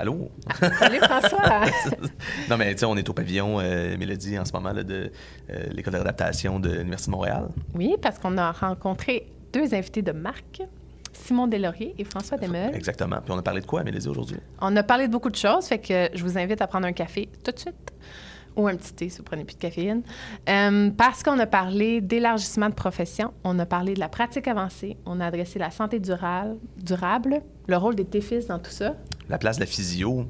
Allô? Salut François! Non, mais tu sais, on est au pavillon Mélodie en ce moment là, de l'École de réadaptation de l'Université de Montréal. Oui, parce qu'on a rencontré deux invités de marque, Simon Deslauriers et François Desmeules. Exactement. Puis on a parlé de quoi, Mélodie, aujourd'hui? On a parlé de beaucoup de choses, fait que je vous invite à prendre un café tout de suite. Ou un petit thé si vous prenez plus de caféine. Parce qu'on a parlé d'élargissement de profession, on a parlé de la pratique avancée, on a adressé la santé durable, le rôle des TFIS dans tout ça. La place de la physio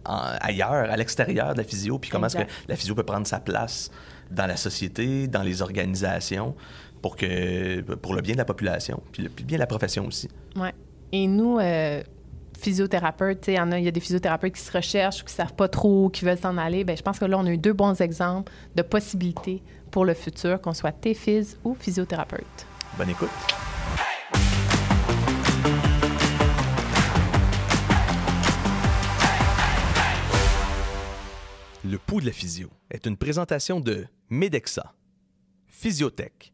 ailleurs, à l'extérieur de la physio, puis comment est-ce que la physio peut prendre sa place dans la société, dans les organisations, pour le bien de la population, puis le bien de la profession aussi. Oui. Et nous, physiothérapeutes, il y a des physiothérapeutes qui se recherchent ou qui ne savent pas trop, qui veulent s'en aller. Bien, je pense que là, on a eu deux bons exemples de possibilités pour le futur, qu'on soit TFIS ou physiothérapeute. Bonne écoute. Le pouls de la physio est une présentation de Medexa, Physiotech,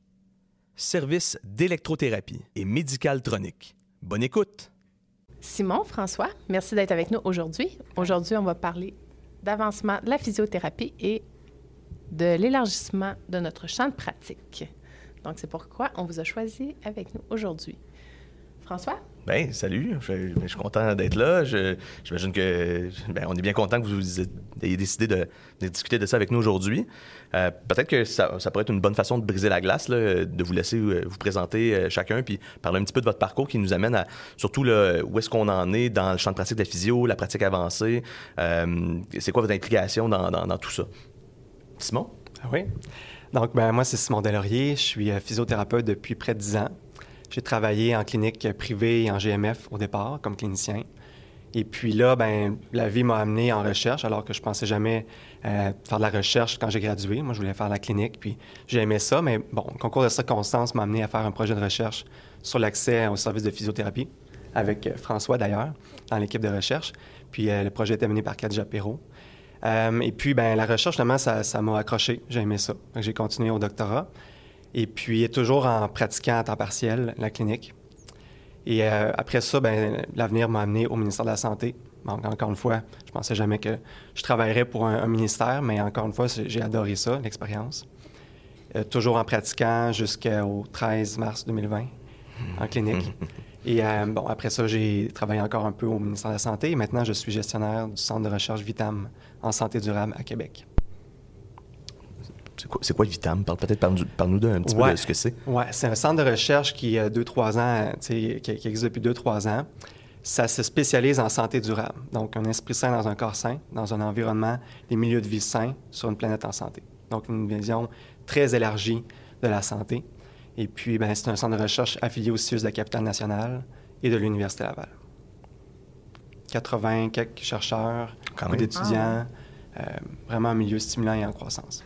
service d'électrothérapie et médical-tronique. Bonne écoute! Simon, François, merci d'être avec nous aujourd'hui. Aujourd'hui, on va parler d'avancement de la physiothérapie et de l'élargissement de notre champ de pratique. Donc, c'est pourquoi on vous a choisi avec nous aujourd'hui. François? Bien, salut. Je suis content d'être là. J'imagine que on est bien content que vous ayez décidé de discuter de ça avec nous aujourd'hui. Peut-être que ça pourrait être une bonne façon de briser la glace, là, de vous laisser vous présenter chacun, puis parler un petit peu de votre parcours qui nous amène à surtout là, où est-ce qu'on en est dans le champ de pratique de la physio, la pratique avancée. C'est quoi votre implication dans tout ça? Simon? Ah oui. Donc, moi, c'est Simon Deslauriers. Je suis physiothérapeute depuis près de 10 ans. J'ai travaillé en clinique privée et en GMF au départ, comme clinicien. Et puis là, la vie m'a amené en recherche, alors que je pensais jamais faire de la recherche quand j'ai gradué. Moi, je voulais faire la clinique, puis j'ai aimé ça. Mais bon, le concours de circonstances m'a amené à faire un projet de recherche sur l'accès au service de physiothérapie, avec François d'ailleurs, dans l'équipe de recherche. Puis le projet était mené par Khadija Perrault. Et puis, la recherche, finalement, ça m'a accroché. J'ai aimé ça. Donc, j'ai continué au doctorat. Et puis, toujours en pratiquant à temps partiel la clinique. Et après ça, l'avenir m'a amené au ministère de la Santé. Donc, encore une fois, je ne pensais jamais que je travaillerais pour un ministère, mais encore une fois, j'ai adoré ça, l'expérience. Toujours en pratiquant jusqu'au 13 mars 2020 en clinique. Et après ça, j'ai travaillé encore un peu au ministère de la Santé. Et maintenant, je suis gestionnaire du Centre de recherche Vitam en santé durable à Québec. C'est quoi Vitam? Parle-nous un petit peu de ce que c'est. Oui, c'est un centre de recherche qui a 2-3 ans, qui existe depuis 2-3 ans. Ça se spécialise en santé durable. Donc, un esprit sain dans un corps sain, dans un environnement, des milieux de vie sains sur une planète en santé. Donc, une vision très élargie de la santé. Et puis, c'est un centre de recherche affilié au CIUS de la Capitale-Nationale et de l'Université Laval. 80 quelques chercheurs, beaucoup d'étudiants, vraiment un milieu stimulant et en croissance.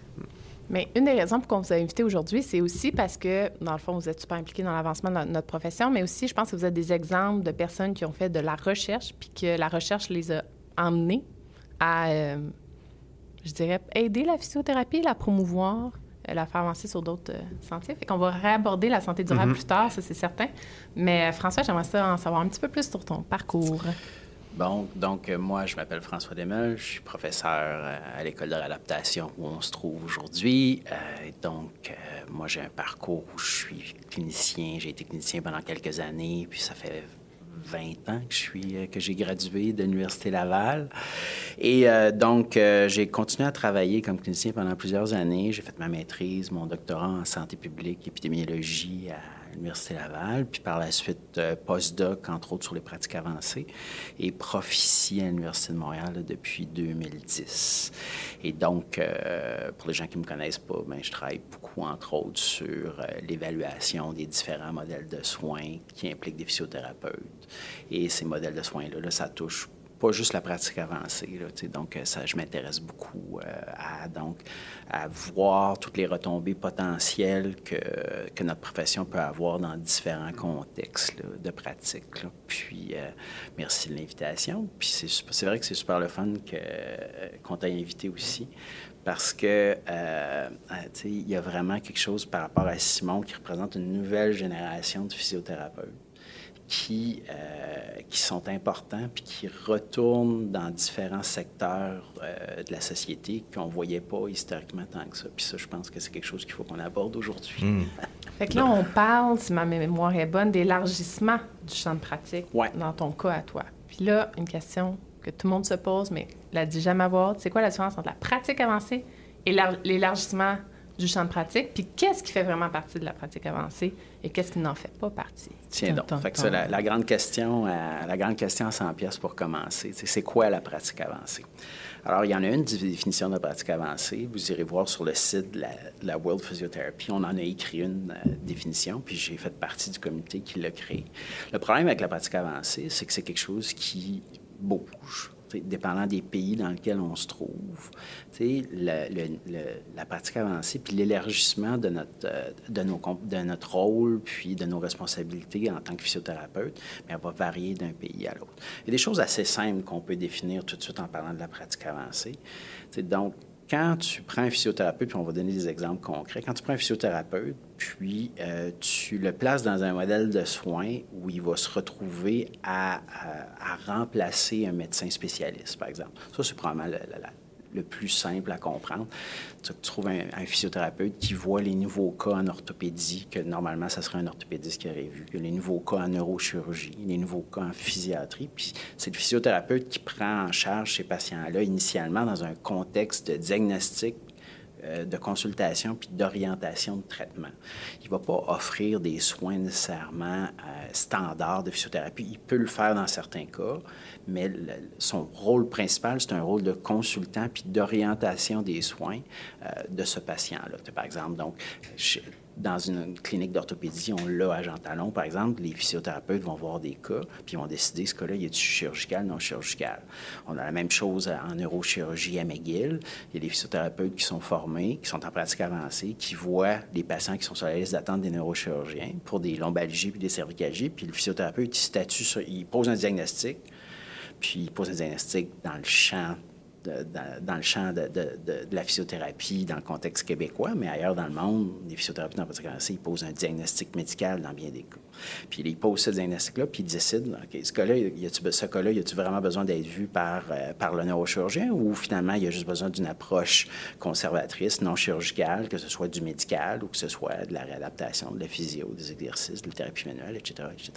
Mais une des raisons pour qu'on vous a invité aujourd'hui, c'est aussi parce que, dans le fond, vous êtes super impliqués dans l'avancement de notre profession, mais aussi, je pense que vous êtes des exemples de personnes qui ont fait de la recherche, puis que la recherche les a emmenés à, je dirais, aider la physiothérapie, la promouvoir, la faire avancer sur d'autres sentiers. Fait qu'on va réaborder la santé durable plus tard, ça c'est certain. Mais François, j'aimerais ça en savoir un petit peu plus sur ton parcours. Bon, donc moi, je m'appelle François Desmeules, je suis professeur à l'École de réadaptation où on se trouve aujourd'hui. Moi, j'ai un parcours où je suis clinicien. J'ai été clinicien pendant quelques années, puis ça fait 20 ans que j'ai gradué de l'Université Laval. Et j'ai continué à travailler comme clinicien pendant plusieurs années. J'ai fait ma maîtrise, mon doctorat en santé publique, épidémiologie à l'Université Laval, puis par la suite postdoc, entre autres, sur les pratiques avancées, et prof ici à l'Université de Montréal là, depuis 2010. Et donc, pour les gens qui ne me connaissent pas, je travaille beaucoup, entre autres, sur l'évaluation des différents modèles de soins qui impliquent des physiothérapeutes. Et ces modèles de soins-là, ça touche pas juste la pratique avancée. Là, donc, je m'intéresse beaucoup à voir toutes les retombées potentielles que notre profession peut avoir dans différents contextes là, de pratique. Là. Puis, merci de l'invitation. Puis, c'est vrai que c'est super le fun qu'on t'ait invité aussi. Parce que, il y a vraiment quelque chose par rapport à Simon qui représente une nouvelle génération de physiothérapeutes. qui sont importants puis qui retournent dans différents secteurs de la société qu'on ne voyait pas historiquement tant que ça. Puis ça, je pense que c'est quelque chose qu'il faut qu'on aborde aujourd'hui. Fait que là, on parle, si ma mémoire est bonne, d'élargissement du champ de pratique dans ton cas à toi. Puis là, une question que tout le monde se pose, mais la dit jamais à voix haute, c'est quoi la différence entre la pratique avancée et l'élargissement du champ de pratique? Puis qu'est-ce qui fait vraiment partie de la pratique avancée et qu'est-ce qui n'en fait pas partie? Tiens donc. Fait que ça, la grande question à 100 pièces pour commencer, c'est quoi la pratique avancée? Alors, il y en a une définition de la pratique avancée. Vous irez voir sur le site de la World Physiotherapy. On en a écrit une définition, puis j'ai fait partie du comité qui l'a créée. Le problème avec la pratique avancée, c'est que c'est quelque chose qui bouge. Dépendant des pays dans lesquels on se trouve, la pratique avancée puis l'élargissement de notre rôle puis de nos responsabilités en tant que physiothérapeute, bien, elle va varier d'un pays à l'autre. Il y a des choses assez simples qu'on peut définir tout de suite en parlant de la pratique avancée. Donc, quand tu prends un physiothérapeute, puis on va donner des exemples concrets, quand tu prends un physiothérapeute, puis tu le places dans un modèle de soins où il va se retrouver à remplacer un médecin spécialiste, par exemple. Ça, c'est probablement le plus simple à comprendre. Tu trouves un physiothérapeute qui voit les nouveaux cas en orthopédie, que normalement, ça serait un orthopédiste qui aurait vu, les nouveaux cas en neurochirurgie, les nouveaux cas en physiatrie. Puis c'est le physiothérapeute qui prend en charge ces patients-là initialement dans un contexte de diagnostic, de consultation puis d'orientation de traitement. Il ne va pas offrir des soins nécessairement standards de physiothérapie. Il peut le faire dans certains cas, mais son rôle principal, c'est un rôle de consultant puis d'orientation des soins de ce patient-là. Par exemple, donc, dans une clinique d'orthopédie, on l'a à Jean Talon, par exemple, les physiothérapeutes vont voir des cas, puis ils vont décider, ce cas-là, il est-tu chirurgical, non chirurgical. On a la même chose en neurochirurgie à McGill. Il y a des physiothérapeutes qui sont formés, qui sont en pratique avancée, qui voient les patients qui sont sur la liste d'attente des neurochirurgiens pour des lombalgies puis des cervicalgies, puis le physiothérapeute, il pose un diagnostic, puis il pose un diagnostic dans le champ de la physiothérapie dans le contexte québécois, mais ailleurs dans le monde, les physiothérapeutes en pratique avancée, ils posent un diagnostic médical dans bien des cas. Puis ils posent ce diagnostic-là, puis ils décident, OK, ce cas-là, y a-tu vraiment besoin d'être vu par le neurochirurgien ou finalement, il y a juste besoin d'une approche conservatrice, non chirurgicale, que ce soit du médical ou que ce soit de la réadaptation, de la physio, des exercices, de la thérapie manuelle, etc., etc.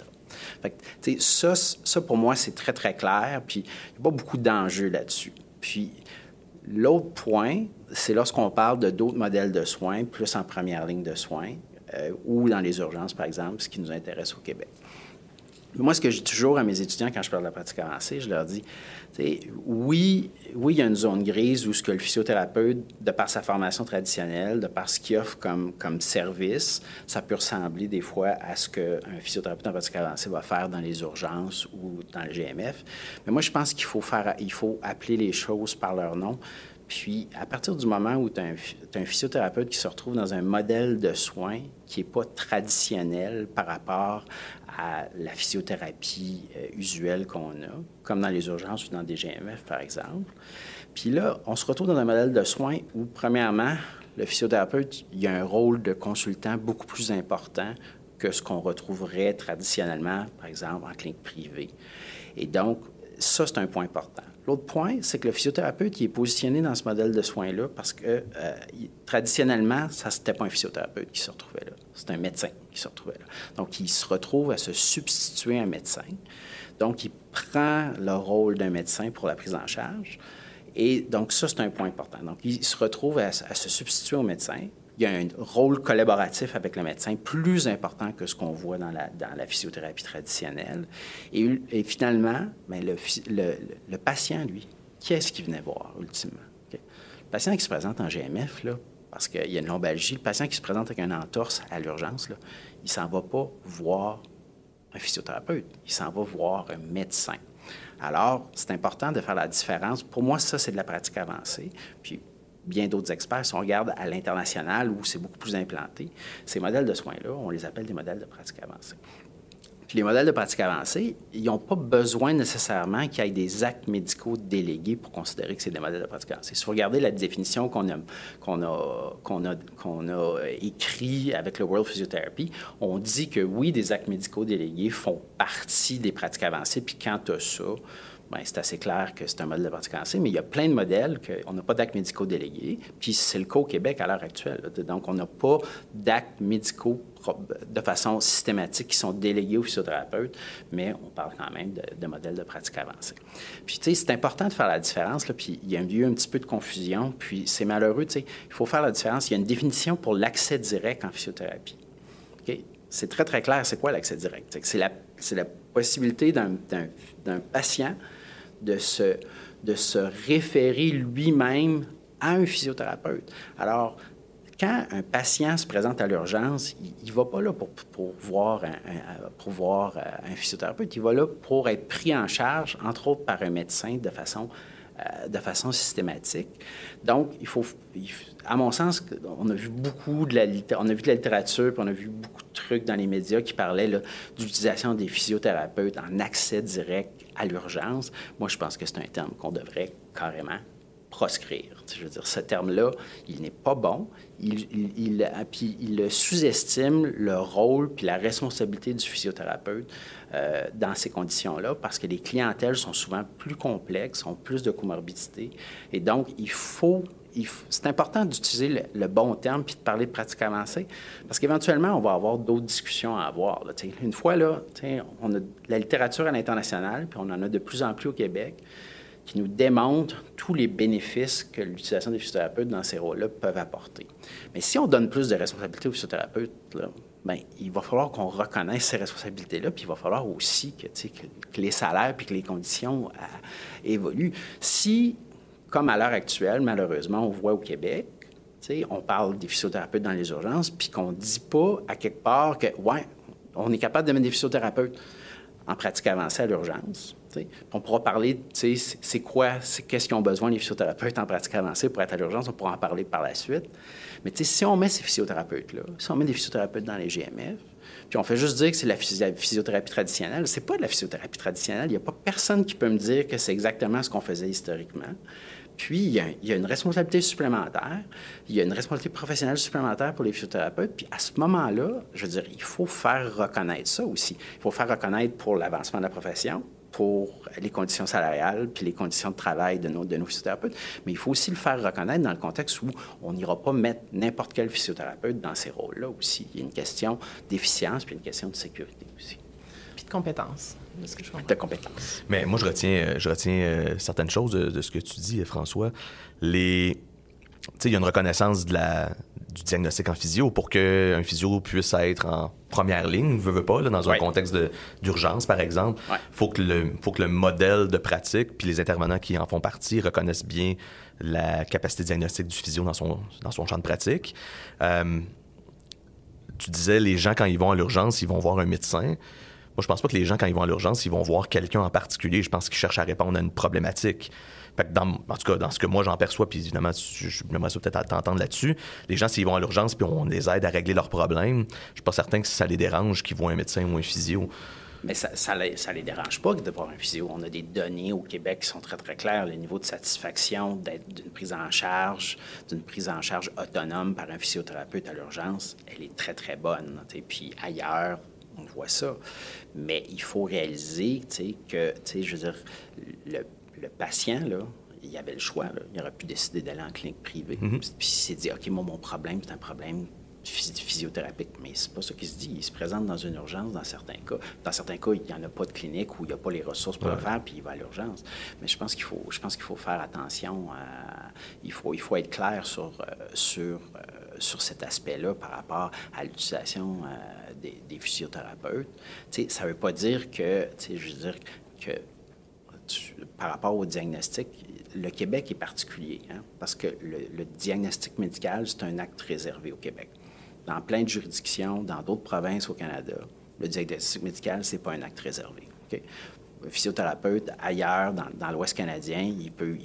Fait que, tu sais, ça, pour moi, c'est très, très clair, puis il n'y a pas beaucoup d'enjeux là-dessus. Puis, l'autre point, c'est lorsqu'on parle de d'autres modèles de soins, plus en première ligne de soins, ou dans les urgences, par exemple, ce qui nous intéresse au Québec. Moi, ce que je dis toujours à mes étudiants quand je parle de la pratique avancée, je leur dis, oui, il y a une zone grise où ce que le physiothérapeute, de par sa formation traditionnelle, de par ce qu'il offre comme service, ça peut ressembler des fois à ce qu'un physiothérapeute en pratique avancée va faire dans les urgences ou dans le GMF. Mais moi, je pense qu'il faut appeler les choses par leur nom. Puis, à partir du moment où tu as un physiothérapeute qui se retrouve dans un modèle de soins qui n'est pas traditionnel par rapport à la physiothérapie usuelle qu'on a, comme dans les urgences ou dans des GMF, par exemple. Puis là, on se retrouve dans un modèle de soins où, premièrement, le physiothérapeute, il a un rôle de consultant beaucoup plus important que ce qu'on retrouverait traditionnellement, par exemple, en clinique privée. Et donc, ça, c'est un point important. L'autre point, c'est que le physiothérapeute, il est positionné dans ce modèle de soins-là parce que, traditionnellement, c'était pas un physiothérapeute qui se retrouvait là. C'est un médecin qui se retrouvait là. Donc, il se retrouve à se substituer à un médecin. Donc, il prend le rôle d'un médecin pour la prise en charge. Et donc, ça, c'est un point important. Donc, il se retrouve à se substituer au médecin. Il y a un rôle collaboratif avec le médecin plus important que ce qu'on voit dans la physiothérapie traditionnelle. Et finalement, bien, le patient, lui, qui est-ce qu'il venait voir, ultimement? Okay? Le patient qui se présente en GMF, là, parce qu'il y a une lombalgie, le patient qui se présente avec un entorse à l'urgence, là, il ne s'en va pas voir un physiothérapeute, il s'en va voir un médecin. Alors, c'est important de faire la différence. Pour moi, ça, c'est de la pratique avancée. Puis, bien d'autres experts, si on regarde à l'international où c'est beaucoup plus implanté, ces modèles de soins-là, on les appelle des modèles de pratique avancée. Puis les modèles de pratique avancée, ils n'ont pas besoin nécessairement qu'il y ait des actes médicaux délégués pour considérer que c'est des modèles de pratique avancée. Si vous regardez la définition qu'on a écrit avec le World Physiotherapy, on dit que oui, des actes médicaux délégués font partie des pratiques avancées, puis quand tu as ça, bien, c'est assez clair que c'est un modèle de pratique avancée, mais il y a plein de modèles qu'on n'a pas d'actes médicaux délégués, puis c'est le cas au Québec à l'heure actuelle. Donc, on n'a pas d'actes médicaux de façon systématique qui sont délégués aux physiothérapeutes, mais on parle quand même de modèles de pratique avancée. Puis, tu sais, c'est important de faire la différence, là, puis il y a eu un petit peu de confusion, puis c'est malheureux, tu sais, il faut faire la différence. Il y a une définition pour l'accès direct en physiothérapie. OK? C'est très, très clair, c'est quoi l'accès direct? C'est la possibilité d'un patient de se référer lui-même à un physiothérapeute. Alors, quand un patient se présente à l'urgence, il ne va pas là pour voir un physiothérapeute, il va là pour être pris en charge, entre autres par un médecin, de façon systématique. Donc, à mon sens, on a vu beaucoup de la littérature, puis on a vu beaucoup de trucs dans les médias qui parlaient d'utilisation des physiothérapeutes en accès direct à l'urgence. Moi, je pense que c'est un terme qu'on devrait carrément proscrire. Je veux dire, ce terme-là, il n'est pas bon. Il sous-estime le rôle puis la responsabilité du physiothérapeute dans ces conditions-là, parce que les clientèles sont souvent plus complexes, ont plus de comorbidités. Et donc, c'est important d'utiliser le bon terme puis de parler de pratique avancée, parce qu'éventuellement, on va avoir d'autres discussions à avoir. Là, une fois, là, on a de la littérature à l'international, puis on en a de plus en plus au Québec, qui nous démontrent tous les bénéfices que l'utilisation des physiothérapeutes dans ces rôles-là peuvent apporter. Mais si on donne plus de responsabilités aux physiothérapeutes, là, bien, il va falloir qu'on reconnaisse ces responsabilités-là, puis il va falloir aussi que les salaires puis que les conditions évoluent. Si, comme à l'heure actuelle, malheureusement, on voit au Québec, on parle des physiothérapeutes dans les urgences, puis qu'on ne dit pas à quelque part que, ouais, on est capable de mettre des physiothérapeutes en pratique avancée à l'urgence. On pourra parler, qu'est-ce qu'ils ont besoin les physiothérapeutes en pratique avancée pour être à l'urgence, on pourra en parler par la suite. Mais si on met ces physiothérapeutes-là, si on met des physiothérapeutes dans les GMF, puis on fait juste dire que c'est la physiothérapie traditionnelle, c'est pas de la physiothérapie traditionnelle. Il n'y a pas personne qui peut me dire que c'est exactement ce qu'on faisait historiquement. Puis, il y a une responsabilité supplémentaire, il y a une responsabilité professionnelle supplémentaire pour les physiothérapeutes. Puis, à ce moment-là, je veux dire, il faut faire reconnaître ça aussi. Il faut faire reconnaître pour l'avancement de la profession, pour les conditions salariales puis les conditions de travail de nos physiothérapeutes, mais il faut aussi le faire reconnaître dans le contexte où on n'ira pas mettre n'importe quel physiothérapeute dans ces rôles-là aussi. Il y a une question d'efficience puis une question de sécurité aussi. Puis de compétences, de ce que je comprends. De compétences. Mais moi, je retiens certaines choses de ce que tu dis, François. Il y a une reconnaissance du diagnostic en physio pour qu'un physio puisse être en première ligne, veut pas, là, dans un contexte d'urgence, par exemple. Il faut que le modèle de pratique puis les intervenants qui en font partie reconnaissent bien la capacité diagnostique du physio dans son champ de pratique. Tu disais, les gens, quand ils vont à l'urgence, ils vont voir un médecin. Moi, je pense pas que les gens, quand ils vont à l'urgence, ils vont voir quelqu'un en particulier. Je pense qu'ils cherchent à répondre à une problématique. Fait que en tout cas, dans ce que moi j'en perçois, puis évidemment, j'aimerais ça peut-être t'entendre là-dessus, les gens, s'ils vont à l'urgence puis on les aide à régler leurs problèmes, je suis pas certain que ça les dérange qu'ils voient un médecin ou un physio. Mais ça les dérange pas de voir un physio. On a des données au Québec qui sont très, très claires. Le niveau de satisfaction d'une prise en charge autonome par un physiothérapeute à l'urgence, elle est très, très bonne. Puis ailleurs, on voit ça. Mais il faut réaliser que, je veux dire, le patient, là, il avait le choix. Là. Il aurait pu décider d'aller en clinique privée. Puis il s'est dit, OK, moi, mon problème, c'est un problème physiothérapique. Mais c'est pas ça qu'il se dit. Il se présente dans une urgence dans certains cas. Dans certains cas, il n'y en a pas de clinique ou il n'y a pas les ressources pour le faire, puis il va à l'urgence. Mais je pense qu'il faut faire attention. Il faut être clair sur cet aspect-là par rapport à l'utilisation des physiothérapeutes. Ça ne veut pas dire que, par rapport au diagnostic, le Québec est particulier, parce que le diagnostic médical, c'est un acte réservé au Québec. Dans plein de juridictions, dans d'autres provinces au Canada, le diagnostic médical, ce n'est pas un acte réservé. Okay? Un physiothérapeute, ailleurs, dans l'Ouest canadien, il peut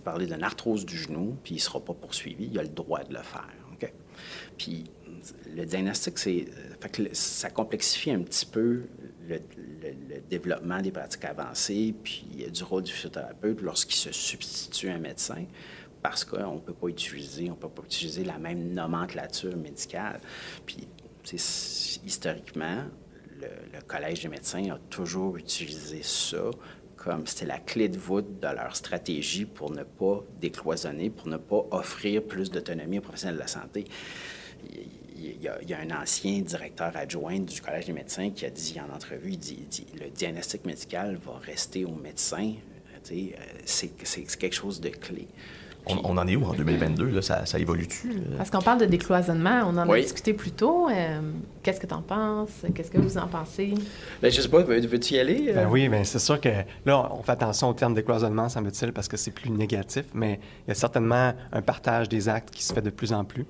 parler d'une arthrose du genou, puis il ne sera pas poursuivi. Il a le droit de le faire. Okay? Puis, le diagnostic, ça complexifie un petit peu le développement des pratiques avancées puis du rôle du physiothérapeute lorsqu'il se substitue à un médecin, parce qu'on ne peut pas utiliser la même nomenclature médicale. Puis, historiquement, le Collège des médecins a toujours utilisé ça comme c'était la clé de voûte de leur stratégie pour ne pas décloisonner, pour ne pas offrir plus d'autonomie aux professionnels de la santé. Il y a un ancien directeur adjoint du Collège des médecins qui a dit en entrevue, il dit le diagnostic médical va rester aux médecins. C'est quelque chose de clé. On en est où en 2022? Là, ça évolue-tu? Parce qu'on parle de décloisonnement, on en a Oui. discuté plus tôt. Qu'est-ce que tu en penses? Qu'est-ce que vous en pensez? Bien, je ne sais pas, veux-tu y aller? Ben oui, bien c'est sûr que là, on fait attention au terme décloisonnement, semble-t-il, parce que c'est plus négatif, mais il y a certainement un partage des actes qui se fait de plus en plus.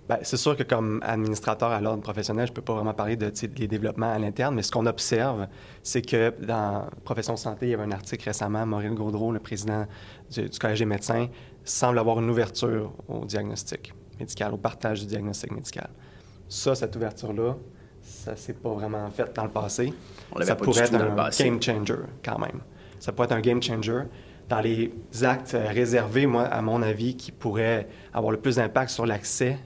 Ben, c'est sûr que comme administrateur à l'ordre professionnel, je ne peux pas vraiment parler des développements à l'interne, mais ce qu'on observe, c'est que dans Profession Santé, il y avait un article récemment, Maurice Gaudreau, le président du Collège des médecins, semble avoir une ouverture au diagnostic médical, au partage du diagnostic médical. Ça, cette ouverture-là, ça ne s'est pas vraiment fait dans le passé. On l'avait Ça pas pourrait du tout être dans le un passé. game changer, quand même. Ça pourrait être un game changer. Dans les actes réservés, moi, à mon avis, qui pourraient avoir le plus d'impact sur l'accès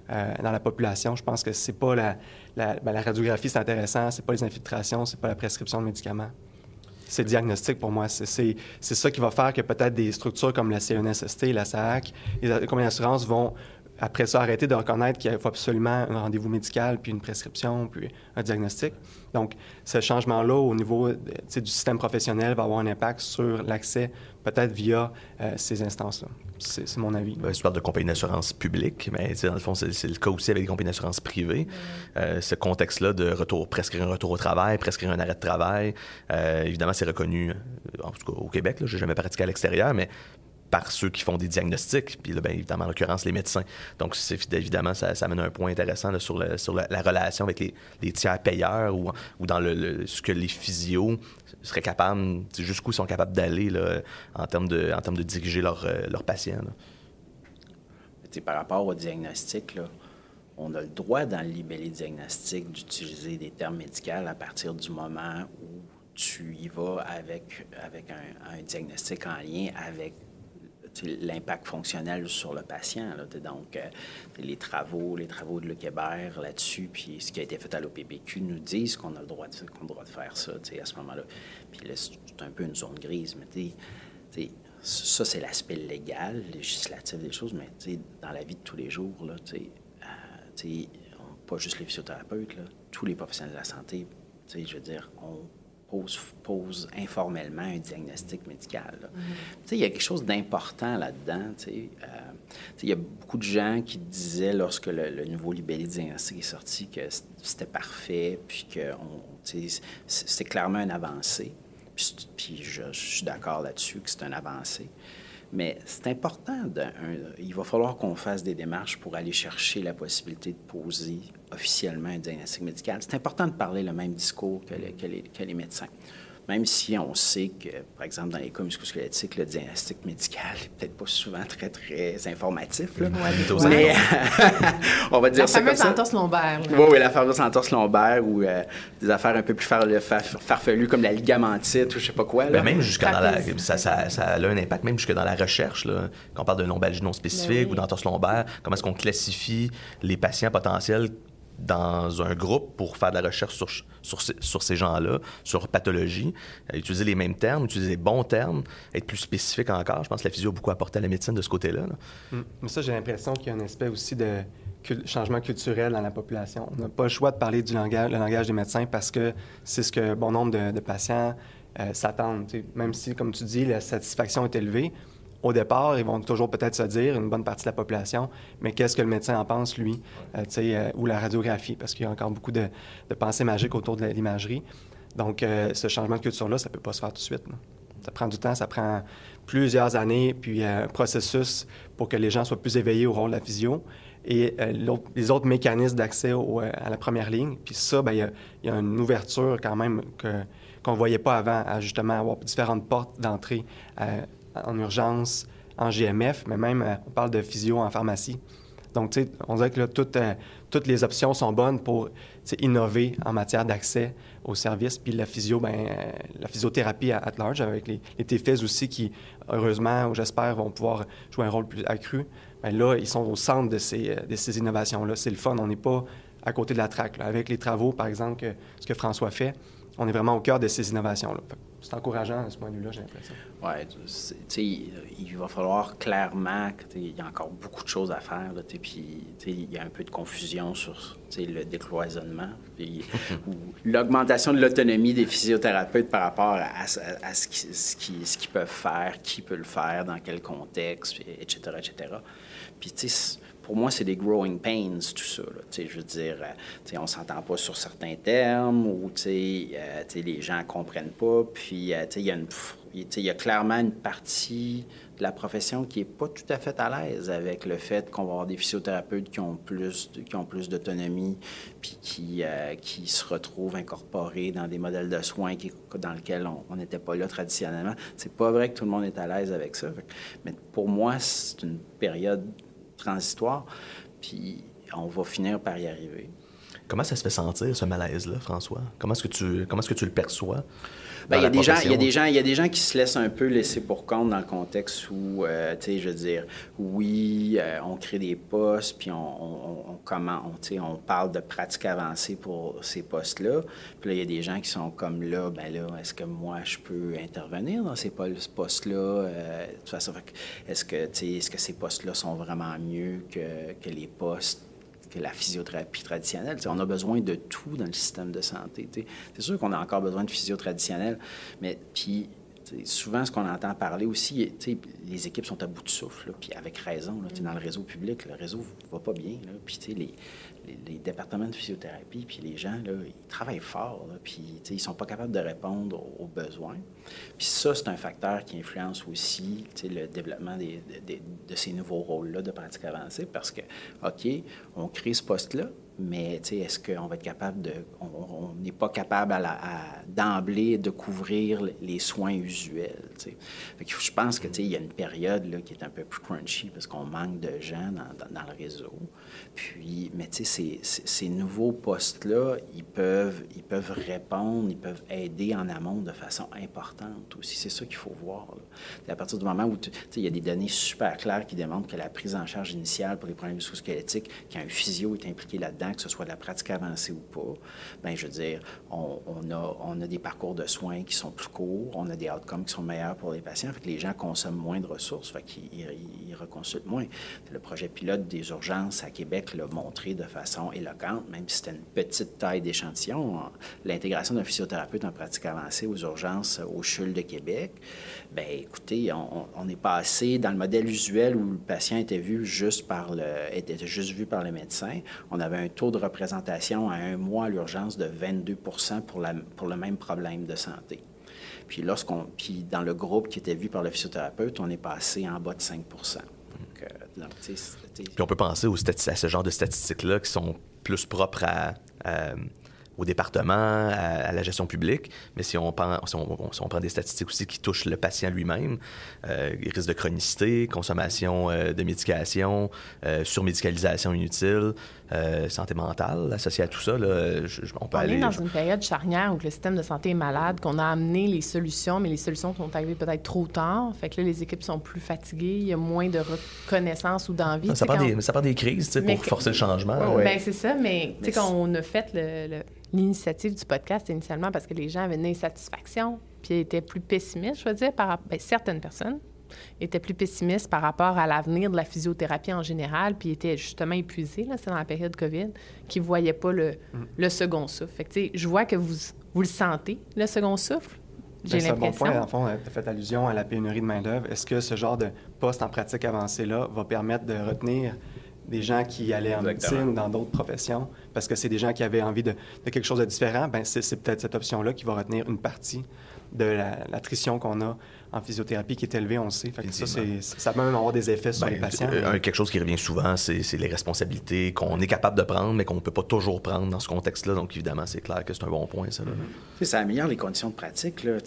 dans la population, je pense que c'est pas la radiographie, c'est intéressant, c'est pas les infiltrations, c'est pas la prescription de médicaments. C'est le diagnostic pour moi. C'est ça qui va faire que peut-être des structures comme la CNSST, la SAAC, les compagnies d'assurance vont après ça arrêter de reconnaître qu'il faut absolument un rendez-vous médical, puis une prescription, puis un diagnostic. Donc, ce changement-là au niveau du système professionnel va avoir un impact sur l'accès, peut-être via ces instances-là. C'est mon avis. Tu parles de compagnies d'assurance publiques, mais dans le fond, c'est le cas aussi avec les compagnies d'assurance privées. Ce contexte-là de prescrire un retour au travail, prescrire un arrêt de travail, évidemment, c'est reconnu, en tout cas au Québec, je n'ai jamais pratiqué à l'extérieur, mais par ceux qui font des diagnostics, puis là, bien évidemment, en l'occurrence, les médecins. Donc, évidemment, ça amène un point intéressant là, sur la relation avec les tiers payeurs ou dans ce que les physios seraient capables, jusqu'où ils sont capables d'aller là, en termes de diriger leurs patients. Par rapport au diagnostic, là, on a le droit dans le libellé diagnostic d'utiliser des termes médicaux à partir du moment où tu y vas avec un diagnostic en lien avec l'impact fonctionnel sur le patient. Là. Donc, les travaux de Luc Hébert là-dessus, puis ce qui a été fait à l'OPPQ nous disent qu'on a le droit de faire ça à ce moment-là. Puis là, c'est un peu une zone grise, mais ça, c'est l'aspect légal, législatif des choses, mais dans la vie de tous les jours, là, pas juste les physiothérapeutes, là, tous les professionnels de la santé, je veux dire, on pose informellement un diagnostic médical. Il y a quelque chose d'important là-dedans. Il y a beaucoup de gens qui disaient, lorsque le nouveau libellé diagnostic est sorti, que c'était parfait, puis que c'était clairement une avancée. Puis je suis d'accord là-dessus que c'est une avancée. Mais c'est important, il va falloir qu'on fasse des démarches pour aller chercher la possibilité de poser officiellement un diagnostic médical. C'est important de parler le même discours que les médecins. Même si on sait que, par exemple, dans les cas musculosquelettiques, le diagnostic médical n'est peut-être pas souvent très, très informatif. Là. Ouais, mais on va dire ça comme ça. La fameuse entorse lombaire. Oui, la fameuse entorse lombaire ou des affaires un peu plus farfelues comme la ligamentite ou je sais pas quoi. Là. Même jusqu'à ça a un impact même jusque dans la recherche. Là. Quand on parle de lombalgie non spécifique ou d'entorse lombaire, comment est-ce qu'on classifie les patients potentiels dans un groupe pour faire de la recherche sur ces gens-là, sur pathologie, utiliser les mêmes termes, utiliser les bons termes, être plus spécifique encore. Je pense que la physio a beaucoup apporté à la médecine de ce côté-là. Mais ça, j'ai l'impression qu'il y a un aspect aussi de changement culturel dans la population. On n'a pas le choix de parler le langage des médecins parce que c'est ce que bon nombre de patients s'attendent. Même si, comme tu dis, la satisfaction est élevée, au départ, ils vont toujours peut-être se dire, une bonne partie de la population, mais qu'est-ce que le médecin en pense, lui, ou la radiographie, parce qu'il y a encore beaucoup de pensées magiques autour de l'imagerie. Donc, ce changement de culture-là, ça ne peut pas se faire tout de suite. Là. Ça prend du temps, ça prend plusieurs années, puis un processus pour que les gens soient plus éveillés au rôle de la physio et les autres mécanismes d'accès à la première ligne. Puis ça, bien, il y a une ouverture quand même qu'on ne voyait pas avant, à justement avoir différentes portes d'entrée en urgence, en GMF, mais même, on parle de physio en pharmacie. Donc, tu sais, on dirait que là, toutes les options sont bonnes pour innover en matière d'accès aux services. Puis la la physiothérapie à large, avec les TFES aussi, qui, heureusement, ou j'espère, vont pouvoir jouer un rôle plus accru. Bien là, ils sont au centre de ces innovations-là. C'est le fun. On n'est pas à côté de la traque. Là. Avec les travaux, par exemple, ce que François fait, on est vraiment au cœur de ces innovations-là. C'est encourageant à ce point de vue-là, j'ai l'impression. Oui, tu sais, il va falloir clairement il y a encore beaucoup de choses à faire, là, puis il y a un peu de confusion sur le décloisonnement, puis ou l'augmentation de l'autonomie des physiothérapeutes par rapport à ce qu'ils peuvent faire, qui peut le faire, dans quel contexte, etc., etc. Puis, tu sais, pour moi, c'est des growing pains, tout ça. Là. Je veux dire, on ne s'entend pas sur certains termes ou les gens ne comprennent pas. Puis, il y a clairement une partie de la profession qui n'est pas tout à fait à l'aise avec le fait qu'on va avoir des physiothérapeutes qui ont plus d'autonomie puis qui se retrouvent incorporés dans des modèles de soins dans lesquels on n'était pas là traditionnellement. C'est pas vrai que tout le monde est à l'aise avec ça. Mais pour moi, c'est une période transitoire, puis on va finir par y arriver. Comment ça se fait sentir, ce malaise-là, François? Comment est-ce que tu le perçois? Bien, il y a des gens qui se laissent un peu laisser pour compte dans le contexte où, tu sais, je veux dire, oui, on crée des postes, puis on parle de pratiques avancées pour ces postes-là. Puis là, il y a des gens qui sont comme là, bien là, est-ce que moi, je peux intervenir dans ces postes-là? De toute façon, est-ce que ces postes-là sont vraiment mieux que les postes que la physiothérapie traditionnelle? T'sais, on a besoin de tout dans le système de santé. T'sais. C'est sûr qu'on a encore besoin de physio traditionnelle, mais puis souvent, ce qu'on entend parler aussi, les équipes sont à bout de souffle, puis avec raison. Là, dans le réseau public, le réseau ne va pas bien. Là, puis les départements de physiothérapie, puis les gens, là, ils travaillent fort, là, puis ils ne sont pas capables de répondre aux besoins. Puis ça, c'est un facteur qui influence aussi le développement de ces nouveaux rôles-là de pratique avancée, parce que, OK, on crée ce poste-là, mais est-ce qu'on va être capable de... On n'est pas capable d'emblée de couvrir les soins usuels. Fait que je pense que il y a une période là, qui est un peu plus crunchy parce qu'on manque de gens dans le réseau. Puis, mais ces nouveaux postes-là, ils peuvent répondre, ils peuvent aider en amont de façon importante aussi. C'est ça qu'il faut voir. Là. À partir du moment où il y a des données super claires qui démontrent que la prise en charge initiale pour les problèmes musculo-squelettiques, quand un physio est impliqué là-dedans, que ce soit de la pratique avancée ou pas, bien, je veux dire, on a des parcours de soins qui sont plus courts, on a des outcomes qui sont meilleurs pour les patients, fait que les gens consomment moins de ressources, fait qu'ils reconsultent moins. Le projet pilote des urgences à Québec l'a montré de façon éloquente, même si c'était une petite taille d'échantillon, l'intégration d'un physiothérapeute en pratique avancée aux urgences au CHUL de Québec, bien, écoutez, on est passé dans le modèle usuel où le patient était juste vu par le médecin. On avait un taux de représentation à 1 mois à l'urgence de 22 pour le même problème de santé. Puis dans le groupe qui était vu par le physiothérapeute, on est passé en bas de 5 Puis on peut penser à ce genre de statistiques-là qui sont plus propres au département, à la gestion publique, mais si on prend des statistiques aussi qui touchent le patient lui-même, risque de chronicité, consommation de médication, surmédicalisation inutile, santé mentale associée à tout ça, là, on est dans une période charnière où le système de santé est malade, qu'on a amené les solutions, mais les solutions sont arrivées peut-être trop tard. Fait que là, les équipes sont plus fatiguées, il y a moins de reconnaissance ou d'envie. Ça prend des crises pour forcer le changement. Bien, c'est ça, mais quand on a fait l'initiative du podcast initialement parce que les gens avaient une insatisfaction puis étaient plus pessimistes, je veux dire, certaines personnes étaient plus pessimistes par rapport à l'avenir de la physiothérapie en général, puis étaient justement épuisés, là, c'est dans la période COVID, qui ne voyaient pas le second souffle. Fait que, tu sais, je vois que vous le sentez, le second souffle. J'ai l'impression. C'est un bon point. En fond, tu as fait allusion à la pénurie de main-d'œuvre. Est-ce que ce genre de poste en pratique avancée-là va permettre de retenir des gens qui allaient en médecine ou dans d'autres professions, parce que c'est des gens qui avaient envie de quelque chose de différent, bien, c'est peut-être cette option-là qui va retenir une partie de l'attrition qu'on a en physiothérapie qui est élevée, on le sait. Fait que ça peut même avoir des effets sur les patients. Quelque chose qui revient souvent, c'est les responsabilités qu'on est capable de prendre, mais qu'on ne peut pas toujours prendre dans ce contexte-là. Donc, évidemment, c'est clair que c'est un bon point, ça. Ça améliore les conditions de pratique, là,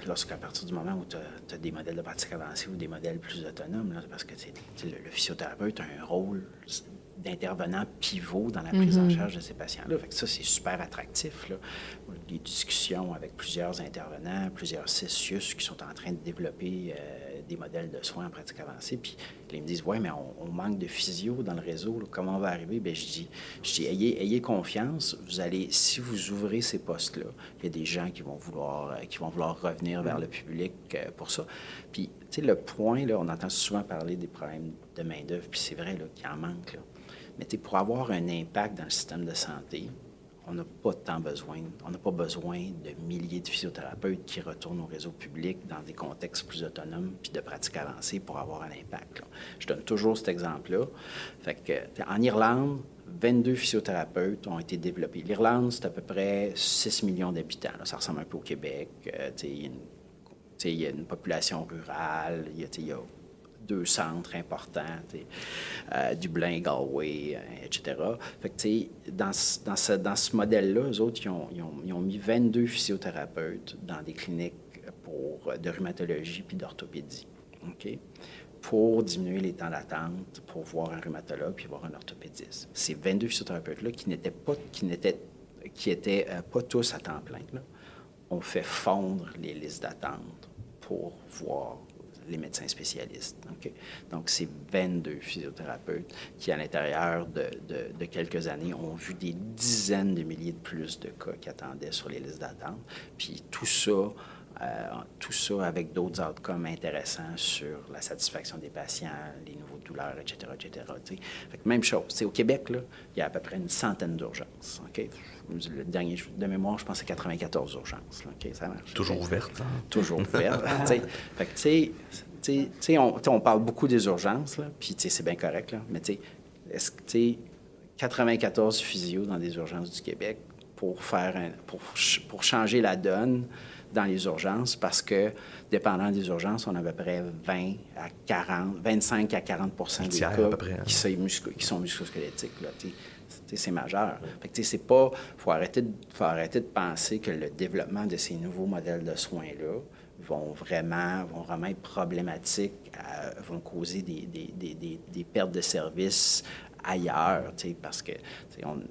lorsqu'à partir du moment où tu as des modèles de pratique avancés ou des modèles plus autonomes, là, parce que le physiothérapeute a un rôle d'intervenants pivots dans la prise en charge de ces patients-là. Fait que ça, c'est super attractif, là. Les discussions avec plusieurs intervenants, plusieurs CESIUS qui sont en train de développer des modèles de soins en pratique avancée. Puis ils me disent, ouais, mais on manque de physio dans le réseau. Là. Comment on va arriver? Bien, je dis ayez confiance. Vous allez, si vous ouvrez ces postes-là, il y a des gens qui vont vouloir revenir vers le public pour ça. Puis, tu sais, le point, là, on entend souvent parler des problèmes de main-d'œuvre, puis c'est vrai là, qu'il en manque, là. Mais tu sais, pour avoir un impact dans le système de santé, on n'a pas besoin de milliers de physiothérapeutes qui retournent au réseau public dans des contextes plus autonomes puis de pratiques avancées pour avoir un impact, là. Je donne toujours cet exemple-là. Fait que, en Irlande, 22 physiothérapeutes ont été développés. L'Irlande, c'est à peu près 6 millions d'habitants, là. Ça ressemble un peu au Québec. Il y a une population rurale, il y a 2 centres importants, Dublin, Galway, etc. Fait que, dans ce modèle-là, eux autres, ils ont mis 22 physiothérapeutes dans des cliniques de rhumatologie puis d'orthopédie, OK? Pour diminuer les temps d'attente, pour voir un rhumatologue puis voir un orthopédiste. Ces 22 physiothérapeutes-là, qui étaient pas tous à temps plein, là, ont fait fondre les listes d'attente pour voir les médecins spécialistes. Okay? Donc, c'est 22 physiothérapeutes qui, à l'intérieur de quelques années, ont vu des dizaines de milliers de plus de cas qui attendaient sur les listes d'attente. Puis tout ça avec d'autres outcomes intéressants sur la satisfaction des patients, les niveaux de douleur, etc., etc. Fait que même chose. Au Québec, là, il y a à peu près une centaine d'urgences. Okay? Le dernier de mémoire, je pense que c'est 94 urgences. Là, okay? Ça marche. Toujours ouverte. Hein? Toujours ouverte. Fait que, on parle beaucoup des urgences, là, puis c'est bien correct, là, mais est-ce que 94 physios dans des urgences du Québec pour changer la donne dans les urgences, parce que, dépendant des urgences, on a à peu près 25 à 40 des cas qui sont musculosquelettiques. Là, c'est majeur. Fait que, c'est pas... faut arrêter de penser que le développement de ces nouveaux modèles de soins-là vont vraiment être problématiques, vont causer des pertes de services ailleurs, parce que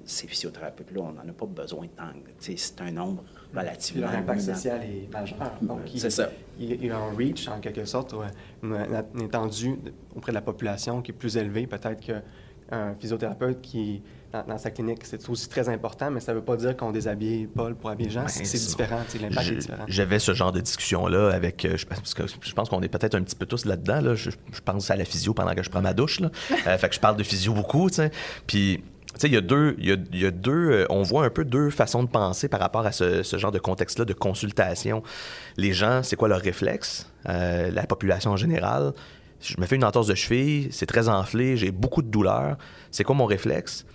ces physiothérapeutes-là, on n'en a pas besoin de tant. C'est un nombre relativement... Leur impact social est majeur. Donc, c'est ça. Il a un reach, en quelque sorte, une étendue auprès de la population qui est plus élevée peut-être qu'un physiothérapeute qui, dans sa clinique, c'est aussi très important, mais ça ne veut pas dire qu'on déshabille Paul pour habiller Jean. C'est différent, l'impact est différent. J'avais ce genre de discussion-là avec... parce que je pense qu'on est peut-être un petit peu tous là-dedans. Là. Je pense à la physio pendant que je prends ma douche. Là. Fait que je parle de physio beaucoup, tu sais. Puis... Tu sais, il y a deux, on voit un peu deux façons de penser par rapport à ce genre de contexte-là de consultation. Les gens, c'est quoi leur réflexe? La population en général, je me fais une entorse de cheville, c'est très enflé, j'ai beaucoup de douleur. C'est quoi mon réflexe?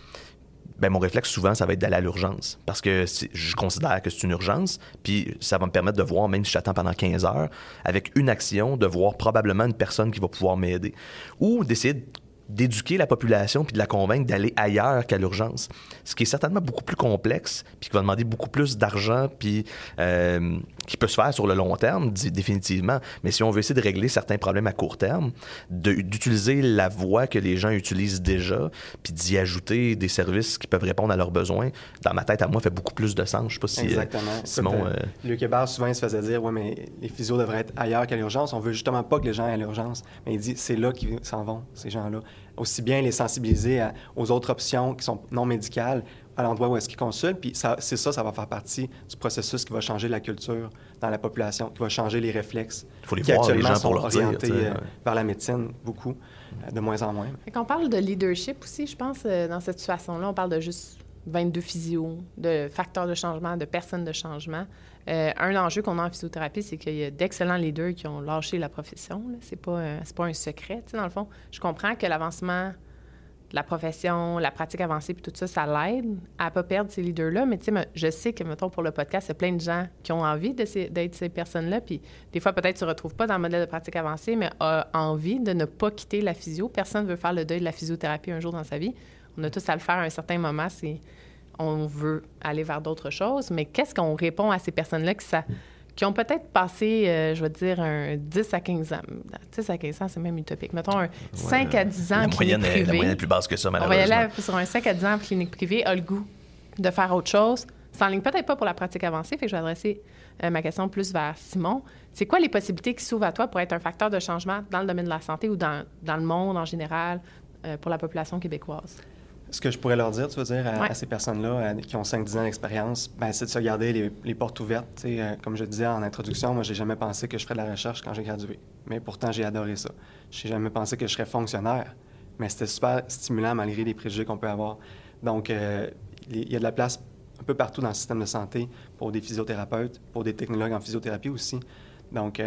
Bien, mon réflexe, souvent, ça va être d'aller à l'urgence. Parce que je considère que c'est une urgence, puis ça va me permettre de voir, même si j'attends pendant 15 heures, avec une action, de voir probablement une personne qui va pouvoir m'aider. Ou d'essayer d'éduquer la population puis de la convaincre d'aller ailleurs qu'à l'urgence. Ce qui est certainement beaucoup plus complexe puis qui va demander beaucoup plus d'argent puis qui peut se faire sur le long terme, définitivement. Mais si on veut essayer de régler certains problèmes à court terme, d'utiliser la voie que les gens utilisent déjà puis d'y ajouter des services qui peuvent répondre à leurs besoins, dans ma tête, à moi, fait beaucoup plus de sens. Je sais pas si Simon... Luc Hébert, souvent, il se faisait dire « Ouais, mais les physios devraient être ailleurs qu'à l'urgence. On veut justement pas que les gens aient à l'urgence. » Mais il dit « C'est là qu'ils s'en vont, ces gens-là. » Aussi bien les sensibiliser aux autres options qui sont non médicales à l'endroit où est-ce qu'ils consultent. Puis ça va faire partie du processus qui va changer la culture dans la population, qui va changer les réflexes. Il faut les qui voir, actuellement les gens, sont pour leur dire, orientés vers la médecine, beaucoup, de moins en moins. On parle de leadership aussi, je pense, dans cette situation-là. On parle de juste 22 physios, de facteurs de changement, de personnes de changement. Un enjeu qu'on a en physiothérapie, c'est qu'il y a d'excellents leaders qui ont lâché la profession. Là. C'est pas un secret, dans le fond. Je comprends que l'avancement de la profession, la pratique avancée, puis tout ça, ça l'aide à ne pas perdre ces leaders-là. Mais je sais que, mettons, pour le podcast, il y a plein de gens qui ont envie d'être ces personnes-là. Puis des fois, peut-être, tu ne retrouves pas dans le modèle de pratique avancée, mais a envie de ne pas quitter la physio. Personne ne veut faire le deuil de la physiothérapie un jour dans sa vie. On a tous à le faire à un certain moment. On veut aller vers d'autres choses. Mais qu'est-ce qu'on répond à ces personnes-là qui ont peut-être passé, je vais dire, un 10 à 15 ans. 10 à 15 ans, c'est même utopique. Mettons un 5 à 10 ans en clinique privée. La moyenne est plus basse que ça, On va y malheureusement. aller sur un 5 à 10 ans en clinique privée, a le goût de faire autre chose. S'enligne peut-être pas pour la pratique avancée, fait que je vais adresser ma question plus vers Simon. C'est quoi les possibilités qui s'ouvrent à toi pour être un facteur de changement dans le domaine de la santé ou dans le monde en général pour la population québécoise? Ce que je pourrais leur dire, tu veux dire, à ces personnes-là qui ont 5-10 ans d'expérience, c'est de se garder les portes ouvertes. Comme je disais en introduction, moi, j'ai jamais pensé que je ferais de la recherche quand j'ai gradué. Mais pourtant, j'ai adoré ça. J'ai jamais pensé que je serais fonctionnaire. Mais c'était super stimulant malgré les préjugés qu'on peut avoir. Donc, il y a de la place un peu partout dans le système de santé pour des physiothérapeutes, pour des technologues en physiothérapie aussi. Donc,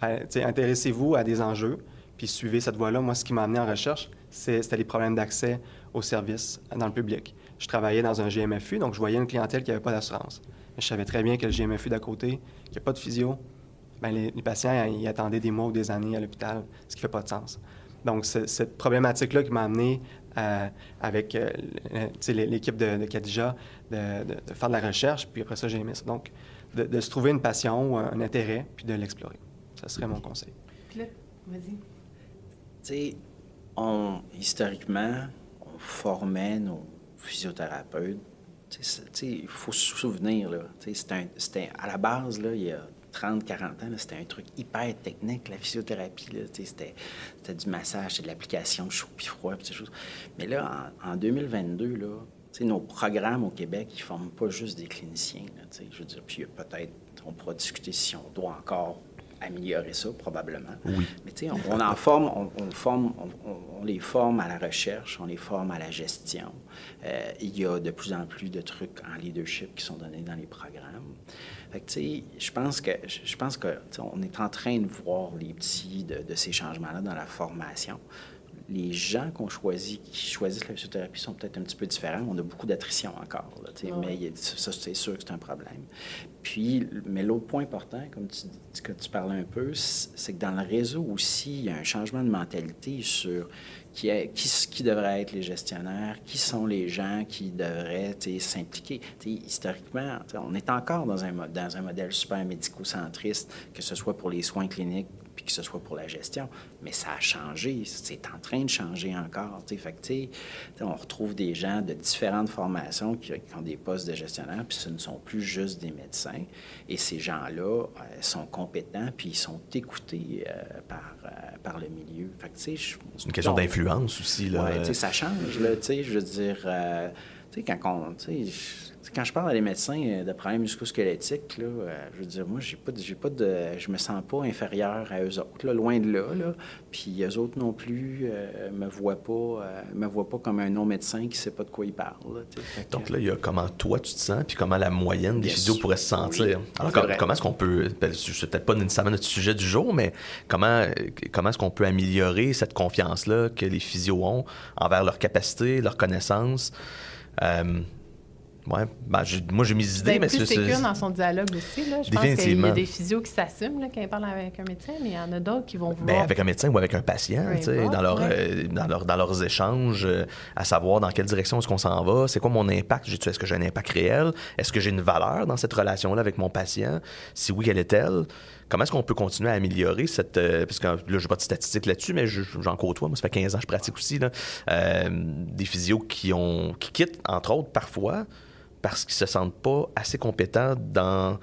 intéressez-vous à des enjeux, puis suivez cette voie-là. Moi, ce qui m'a amené en recherche, c'était les problèmes d'accès aux services dans le public. Je travaillais dans un GMFU, donc je voyais une clientèle qui n'avait pas d'assurance. Mais je savais très bien que le GMFU d'à côté, qu'il n'y a pas de physio, les patients, ils attendaient des mois ou des années à l'hôpital, ce qui ne fait pas de sens. Donc, cette problématique-là qui m'a amené avec l'équipe de Khadija de faire de la recherche, puis après ça, j'ai aimé ça. Donc, de se trouver une passion ou un intérêt, puis de l'explorer. Ça serait mon conseil. Puis là, vas-y. Tu sais, historiquement, on formait nos physiothérapeutes. Il faut se souvenir, là, c'était à la base, là, il y a 30-40 ans, c'était un truc hyper technique, la physiothérapie. Là, c'était du massage, c'était de l'application chaud puis froid, puis ces choses. Mais là, en 2022, là, nos programmes au Québec, ils ne forment pas juste des cliniciens. Là, je veux dire, puis peut-être, on pourra discuter si on doit encore améliorer ça, probablement. Oui. Mais tu sais, on les forme à la recherche, on les forme à la gestion. Il y a de plus en plus de trucs en leadership qui sont donnés dans les programmes. Fait que, tu sais, je pense que on est en train de voir les petits de ces changements-là dans la formation. Les gens qui choisissent la physiothérapie sont peut-être un petit peu différents. On a beaucoup d'attrition encore, là, mais ça, c'est sûr que c'est un problème. Puis, mais l'autre point important, comme tu parlais un peu, c'est que dans le réseau aussi, il y a un changement de mentalité sur qui devraient être les gestionnaires, qui sont les gens qui devraient s'impliquer. Historiquement, on est encore dans un modèle super médico-centriste, que ce soit pour les soins cliniques, puis que ce soit pour la gestion. Mais ça a changé. C'est en train de changer encore. Fait que, on retrouve des gens de différentes formations qui ont des postes de gestionnaire, puis ce ne sont plus juste des médecins. Et ces gens-là sont compétents, puis ils sont écoutés par le milieu. Fait que, c'est une question d'influence aussi. Là. Ouais, ça change. Là, je veux dire, quand je parle à des médecins de problèmes musculo-squelettiques, là, je veux dire, moi, je me sens pas inférieur à eux autres, là, loin de là, là. Puis eux autres non plus me voient pas comme un non-médecin qui sait pas de quoi il parle. Là, donc là, il y a comment toi tu te sens, puis comment la moyenne des physios pourrait se sentir. Oui. Alors, comment est-ce qu'on peut, c'est peut-être pas nécessairement notre sujet du jour, mais comment est-ce qu'on peut améliorer cette confiance-là que les physios ont envers leur capacité, leur connaissance? Ouais, moi j'ai mes idées, mais plus sécure dans son dialogue aussi. Là. Je pense qu'il y a des physios qui s'assument là, quand ils parlent avec un médecin, mais il y en a d'autres qui vont vouloir... avec un médecin ou avec un patient, dans leurs échanges, à savoir dans quelle direction est-ce qu'on s'en va, c'est quoi mon impact, est-ce que j'ai un impact réel, est-ce que j'ai une valeur dans cette relation-là avec mon patient, si oui, quelle est-elle? Comment est-ce qu'on peut continuer à améliorer cette... parce que là, je n'ai pas de statistiques là-dessus, mais j'en côtoie. Moi, ça fait 15 ans que je pratique aussi. Là, des physios qui quittent, entre autres, parfois, parce qu'ils ne se sentent pas assez compétents dans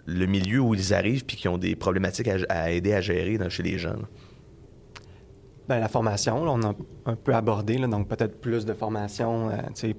le milieu où ils arrivent puis qui ont des problématiques à aider à gérer chez les gens. Bien, la formation, là, on a un peu abordé, là, donc peut-être plus de formation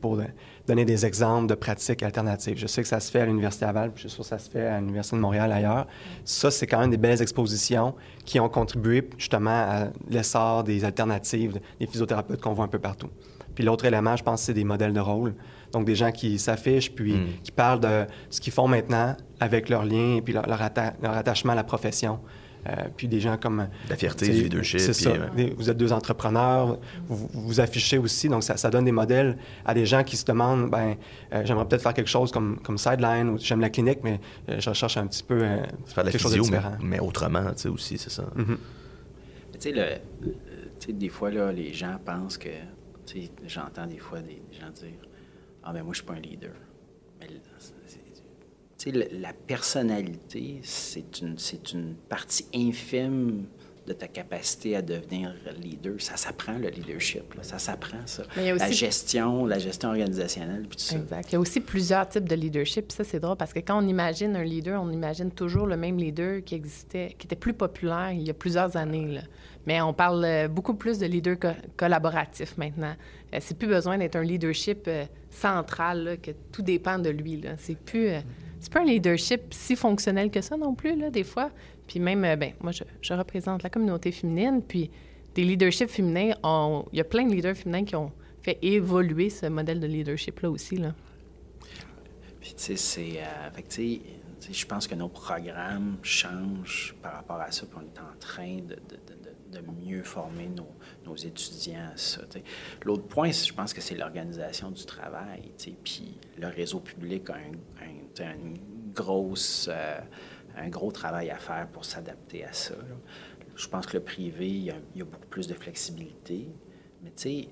pour donner des exemples de pratiques alternatives. Je sais que ça se fait à l'Université Laval, puis je suis sûr que ça se fait à l'Université de Montréal ailleurs. Ça, c'est quand même des belles expositions qui ont contribué justement à l'essor des alternatives, des physiothérapeutes qu'on voit un peu partout. Puis l'autre élément, je pense, c'est des modèles de rôle. Donc, des gens qui s'affichent puis qui parlent de ce qu'ils font maintenant avec leur lien et puis leur attachement à la profession. Puis des gens comme... La fierté du leadership. C'est ça. Vous êtes deux entrepreneurs, vous affichez aussi. Donc, ça donne des modèles à des gens qui se demandent, j'aimerais peut-être faire quelque chose comme Sideline ou j'aime la clinique, mais je recherche un petit peu faire de la physio, mais autrement, tu sais, aussi, c'est ça. Tu sais, des fois, là, les gens pensent que... Tu sais, j'entends des fois des gens dire « Ah, ben moi, je suis pas un leader. » Mais Tu sais, la personnalité, c'est une partie infime de ta capacité à devenir leader. Ça s'apprend, le leadership. Là. Ça s'apprend, ça. Mais il y a aussi... la gestion organisationnelle, puis tout ça. Exact. Il y a aussi plusieurs types de leadership. Ça, c'est drôle parce que quand on imagine un leader, on imagine toujours le même leader qui existait, qui était plus populaire il y a plusieurs années. Là. Mais on parle beaucoup plus de leader collaboratif maintenant. C'est plus besoin d'être un leadership central, là, que tout dépend de lui. Là. C'est plus un leadership si fonctionnel que ça non plus, là, des fois. Puis même, moi, je représente la communauté féminine, puis des leaderships féminins, il y a plein de leaders féminins qui ont fait évoluer ce modèle de leadership-là aussi, là. Puis, tu sais, je pense que nos programmes changent par rapport à ça, puis on est en train de mieux former nos étudiants à ça. T'sais. L'autre point, je pense que c'est l'organisation du travail, puis le réseau public a un gros travail à faire pour s'adapter à ça. Là. Je pense que le privé, il y a beaucoup plus de flexibilité. Mais tu sais,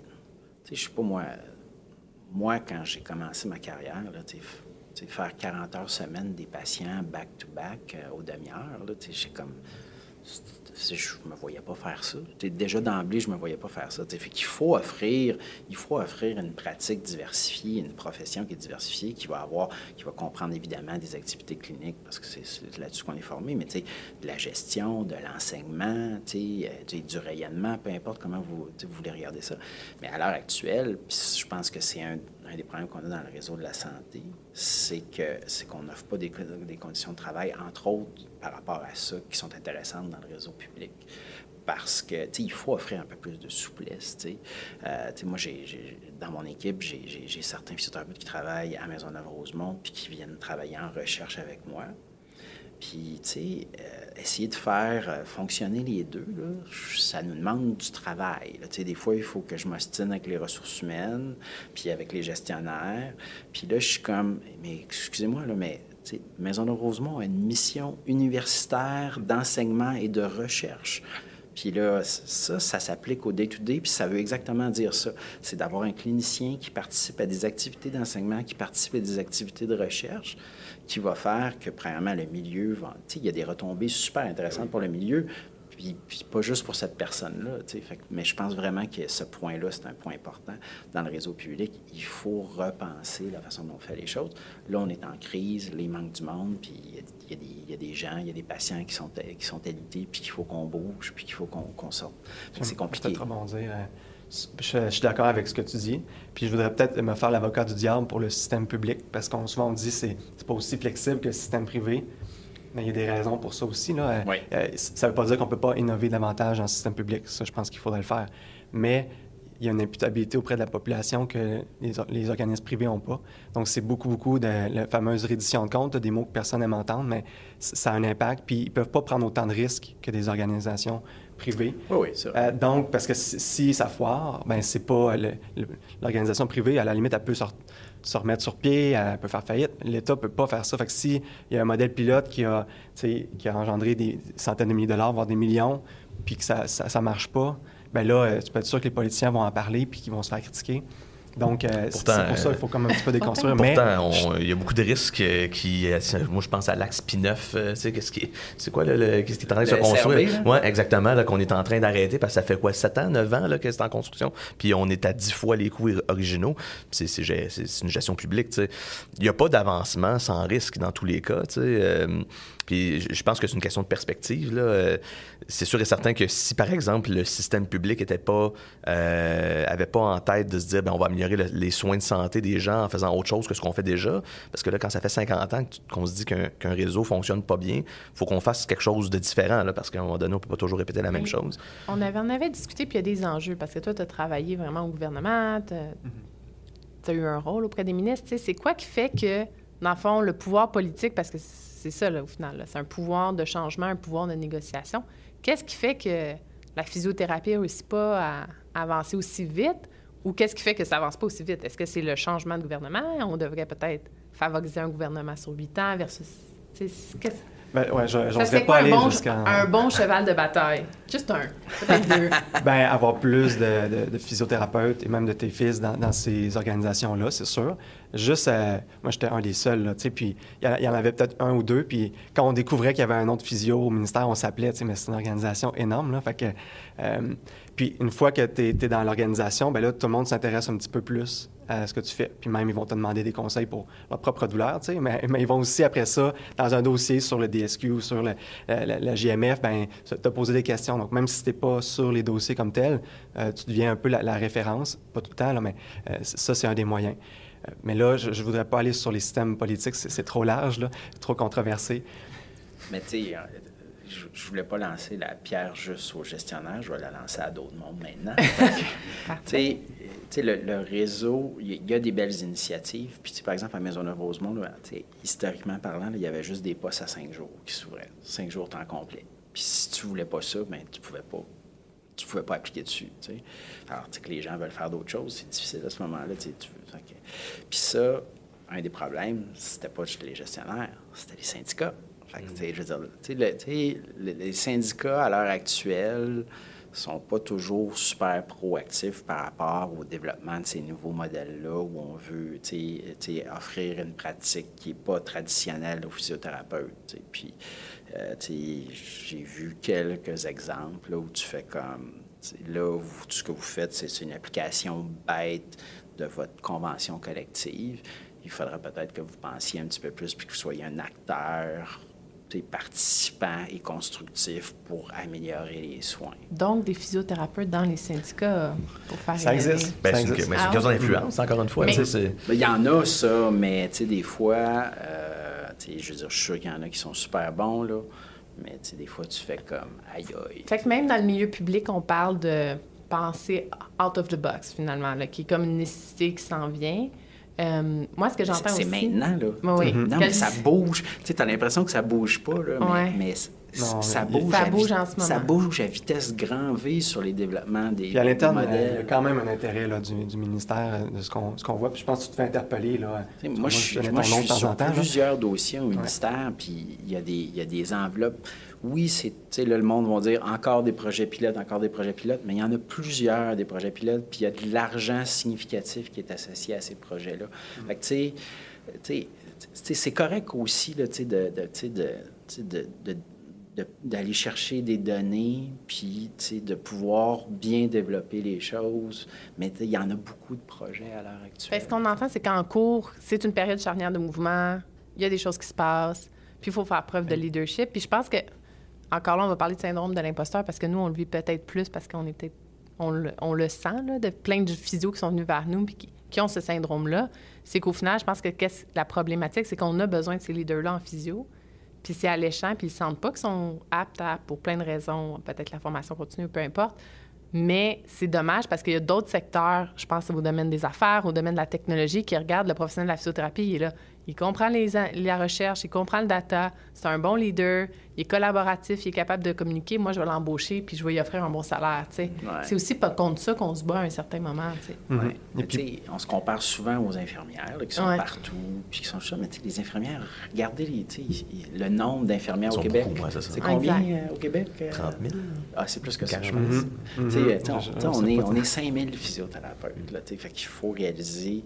je sais pas, moi, quand j'ai commencé ma carrière, là, faire 40 heures semaine des patients back-to-back aux demi-heures, j'ai comme... Je me voyais pas faire ça. Déjà d'emblée, je me voyais pas faire ça. Fait qu'il faut offrir une pratique diversifiée, une profession qui est diversifiée, qui va comprendre évidemment des activités cliniques, parce que c'est là-dessus qu'on est formé, mais de la gestion, de l'enseignement, du rayonnement, peu importe comment vous voulez regarder ça. Mais à l'heure actuelle, je pense que c'est un des problèmes qu'on a dans le réseau de la santé, c'est qu'on n'offre pas des conditions de travail, entre autres, par rapport à ça, qui sont intéressantes dans le réseau public. Parce que, il faut offrir un peu plus de souplesse, moi, dans mon équipe, j'ai certains physiothérapeutes qui travaillent à Maisonneuve-Rosemont puis qui viennent travailler en recherche avec moi. Puis, essayer de faire fonctionner les deux, là, ça nous demande du travail. Là. Des fois, il faut que je m'ostine avec les ressources humaines, puis avec les gestionnaires. Puis là, je suis comme, mais excusez-moi, là, mais Maisonneuve-Rosemont a une mission universitaire d'enseignement et de recherche. Puis là, ça s'applique au day-to-day, puis ça veut exactement dire ça. C'est d'avoir un clinicien qui participe à des activités d'enseignement, qui participe à des activités de recherche, qui va faire que, premièrement, le milieu va... Il y a des retombées super intéressantes pour le milieu, puis pas juste pour cette personne-là. Mais je pense vraiment que ce point-là, c'est un point important dans le réseau public. Il faut repenser la façon dont on fait les choses. Là, on est en crise, il manque du monde, puis il y a des gens, il y a des patients qui sont alités, puis qu'il faut qu'on bouge, puis qu'il faut qu'on sorte. C'est compliqué. Je peux te rebondir. Je suis d'accord avec ce que tu dis. Puis je voudrais peut-être me faire l'avocat du diable pour le système public, parce qu'on souvent on dit que c'est pas aussi flexible que le système privé. Mais il y a des raisons pour ça aussi. Là. Oui. Ça ne veut pas dire qu'on ne peut pas innover davantage dans le système public. Ça, je pense qu'il faudrait le faire. Mais il y a une imputabilité auprès de la population que les organismes privés n'ont pas. Donc, c'est beaucoup de la fameuse reddition de comptes, des mots que personne n'aime entendre, mais ça a un impact. Puis, ils ne peuvent pas prendre autant de risques que des organisations privées. Oui, ça. Donc, parce que si ça foire, ben c'est pas... l'organisation privée, à la limite, elle peut se remettre sur pied, elle peut faire faillite. L'État ne peut pas faire ça. Fait que s'il y a un modèle pilote qui a engendré des centaines de milliers de dollars, voire des millions, puis que ça ne marche pas, bien là, tu peux être sûr que les politiciens vont en parler puis qu'ils vont se faire critiquer. Donc, c'est pour ça qu'il faut comme un petit peu déconstruire. Pourtant, il y a beaucoup de risques qui... Moi, je pense à l'axe P9. Qu'est-ce qui est en train de se construire? Oui, exactement, là, qu'on est en train d'arrêter parce que ça fait quoi, 7 ans, 9 ans là, que c'est en construction? Puis on est à 10 fois les coûts originaux. C'est une gestion publique. T'sais. Il n'y a pas d'avancement sans risque dans tous les cas. Puis je pense que c'est une question de perspective. Là. C'est sûr et certain que si, par exemple, le système public avait pas en tête de se dire on va améliorer les soins de santé des gens en faisant autre chose que ce qu'on fait déjà, parce que là, quand ça fait 50 ans qu'on se dit qu'un réseau fonctionne pas bien, il faut qu'on fasse quelque chose de différent, là, parce qu'à un moment donné, on peut pas toujours répéter la même chose. On avait discuté, puis il y a des enjeux, parce que toi, tu as travaillé vraiment au gouvernement, tu as eu un rôle auprès des ministres. C'est quoi qui fait que, dans le fond, le pouvoir politique, parce que c'est ça, là, au final, là, c'est un pouvoir de changement, un pouvoir de négociation. Qu'est-ce qui fait que la physiothérapie ne réussit pas à avancer aussi vite? Ou qu'est-ce qui fait que ça n'avance pas aussi vite? Est-ce que c'est le changement de gouvernement? On devrait peut-être favoriser un gouvernement sur 8 ans versus... Ben, ouais, Ça j'oserais serait pas quoi aller un jusqu'à... bon cheval de bataille? Juste un, peut-être deux. Ben, avoir plus de physiothérapeutes et même de tes fils dans ces organisations-là, c'est sûr. Juste, moi, j'étais un des seuls, là, tu sais, puis il y en avait peut-être un ou deux, puis quand on découvrait qu'il y avait un autre physio au ministère, on s'appelait, tu sais, mais c'est une organisation énorme, là, fait que... puis une fois que tu es dans l'organisation, ben là, tout le monde s'intéresse un petit peu plus à ce que tu fais. Puis même, ils vont te demander des conseils pour leur propre douleur, tu sais, mais ils vont aussi, après ça, dans un dossier sur le DSQ ou sur la JMF, ben te poser des questions. Donc, même si tu n'es pas sur les dossiers comme tel, tu deviens un peu la référence, pas tout le temps, là, mais ça, c'est un des moyens. Mais là, je ne voudrais pas aller sur les systèmes politiques, c'est trop large, là, trop controversé. Mais tu sais, je ne voulais pas lancer la pierre juste aux gestionnaires, je vais la lancer à d'autres mondes maintenant. Tu sais, le réseau, il y a des belles initiatives. Puis, par exemple, à Maisonneuve-Rosemont, historiquement parlant, il y avait juste des postes à 5 jours qui s'ouvraient. 5 jours temps complet. Puis, si tu voulais pas ça, bien, tu pouvais pas appliquer dessus. T'sais. Alors, tu sais, que les gens veulent faire d'autres choses, c'est difficile à ce moment-là. Tu veux. Okay. Puis ça, un des problèmes, c'était pas juste les gestionnaires, c'était les syndicats. Fait que, je veux dire, les syndicats, à l'heure actuelle, sont pas toujours super proactifs par rapport au développement de ces nouveaux modèles-là où on veut offrir une pratique qui n'est pas traditionnelle aux physiothérapeutes. Puis, j'ai vu quelques exemples là, où tu fais comme... Là, tout ce que vous faites, c'est une application bête de votre convention collective. Il faudrait peut-être que vous pensiez un petit peu plus puis que vous soyez un acteur participant et constructif pour améliorer les soins. Donc, des physiothérapeutes dans les syndicats pour faire... Ça existe. C'est une question d'influence, encore une fois. Il y en a, ça, mais des fois, je veux dire, je suis sûr qu'il y en a qui sont super bons, là, mais des fois, tu fais comme aïe aïe. Fait que même dans le milieu public, on parle de penser out of the box, finalement, là, qui est comme une nécessité qui s'en vient. Moi, ce que j'entends aussi... C'est maintenant, là. Oui. Non, mais ça bouge. Tu sais, t'as l'impression que ça bouge pas, là, mais ça bouge. Ça bouge en ce moment. Ça bouge à vitesse grand V sur les développements des modèles. Puis à l'interne, il y a quand même un intérêt là, du ministère de ce qu'on voit. Puis je pense que tu te fais interpeller, là. Moi, je suis sur plusieurs dossiers au ministère, puis il y a des enveloppes. Oui, là, le monde va dire encore des projets pilotes, mais il y en a plusieurs des projets pilotes, puis il y a de l'argent significatif qui est associé à ces projets-là. Fait que, tu sais, c'est correct aussi, là, d'aller chercher des données, puis de pouvoir bien développer les choses. Mais il y en a beaucoup de projets à l'heure actuelle. Ce qu'on entend, c'est qu'en cours, c'est une période charnière de mouvement, il y a des choses qui se passent, puis il faut faire preuve de leadership. Puis je pense que, encore là, on va parler de syndrome de l'imposteur parce que nous, on le vit peut-être plus parce qu'on est peut-être... On le sent, là, de plein de physios qui sont venus vers nous puis qui ont ce syndrome-là. C'est qu'au final, je pense que la problématique, c'est qu'on a besoin de ces leaders-là en physio. Puis c'est alléchant, puis ils ne sentent pas qu'ils sont aptes pour plein de raisons, peut-être la formation continue, peu importe. Mais c'est dommage parce qu'il y a d'autres secteurs, je pense au domaine des affaires, au domaine de la technologie, qui regardent le professionnel de la physiothérapie, il est là. Il comprend la recherche, il comprend le data, c'est un bon leader, il est collaboratif, il est capable de communiquer. Moi, je vais l'embaucher puis je vais lui offrir un bon salaire, tu sais. Ouais. C'est aussi pas contre ça qu'on se bat à un certain moment, tu sais. Ouais. Et puis, on se compare souvent aux infirmières là, qui sont partout, puis qui sont ça. Mais les infirmières, regardez le nombre d'infirmières au Québec. Beaucoup, c'est combien au Québec? 30 000. Ah, c'est plus que ça, je pense. On est 5 000 physiothérapeutes, là, fait qu'il faut réaliser...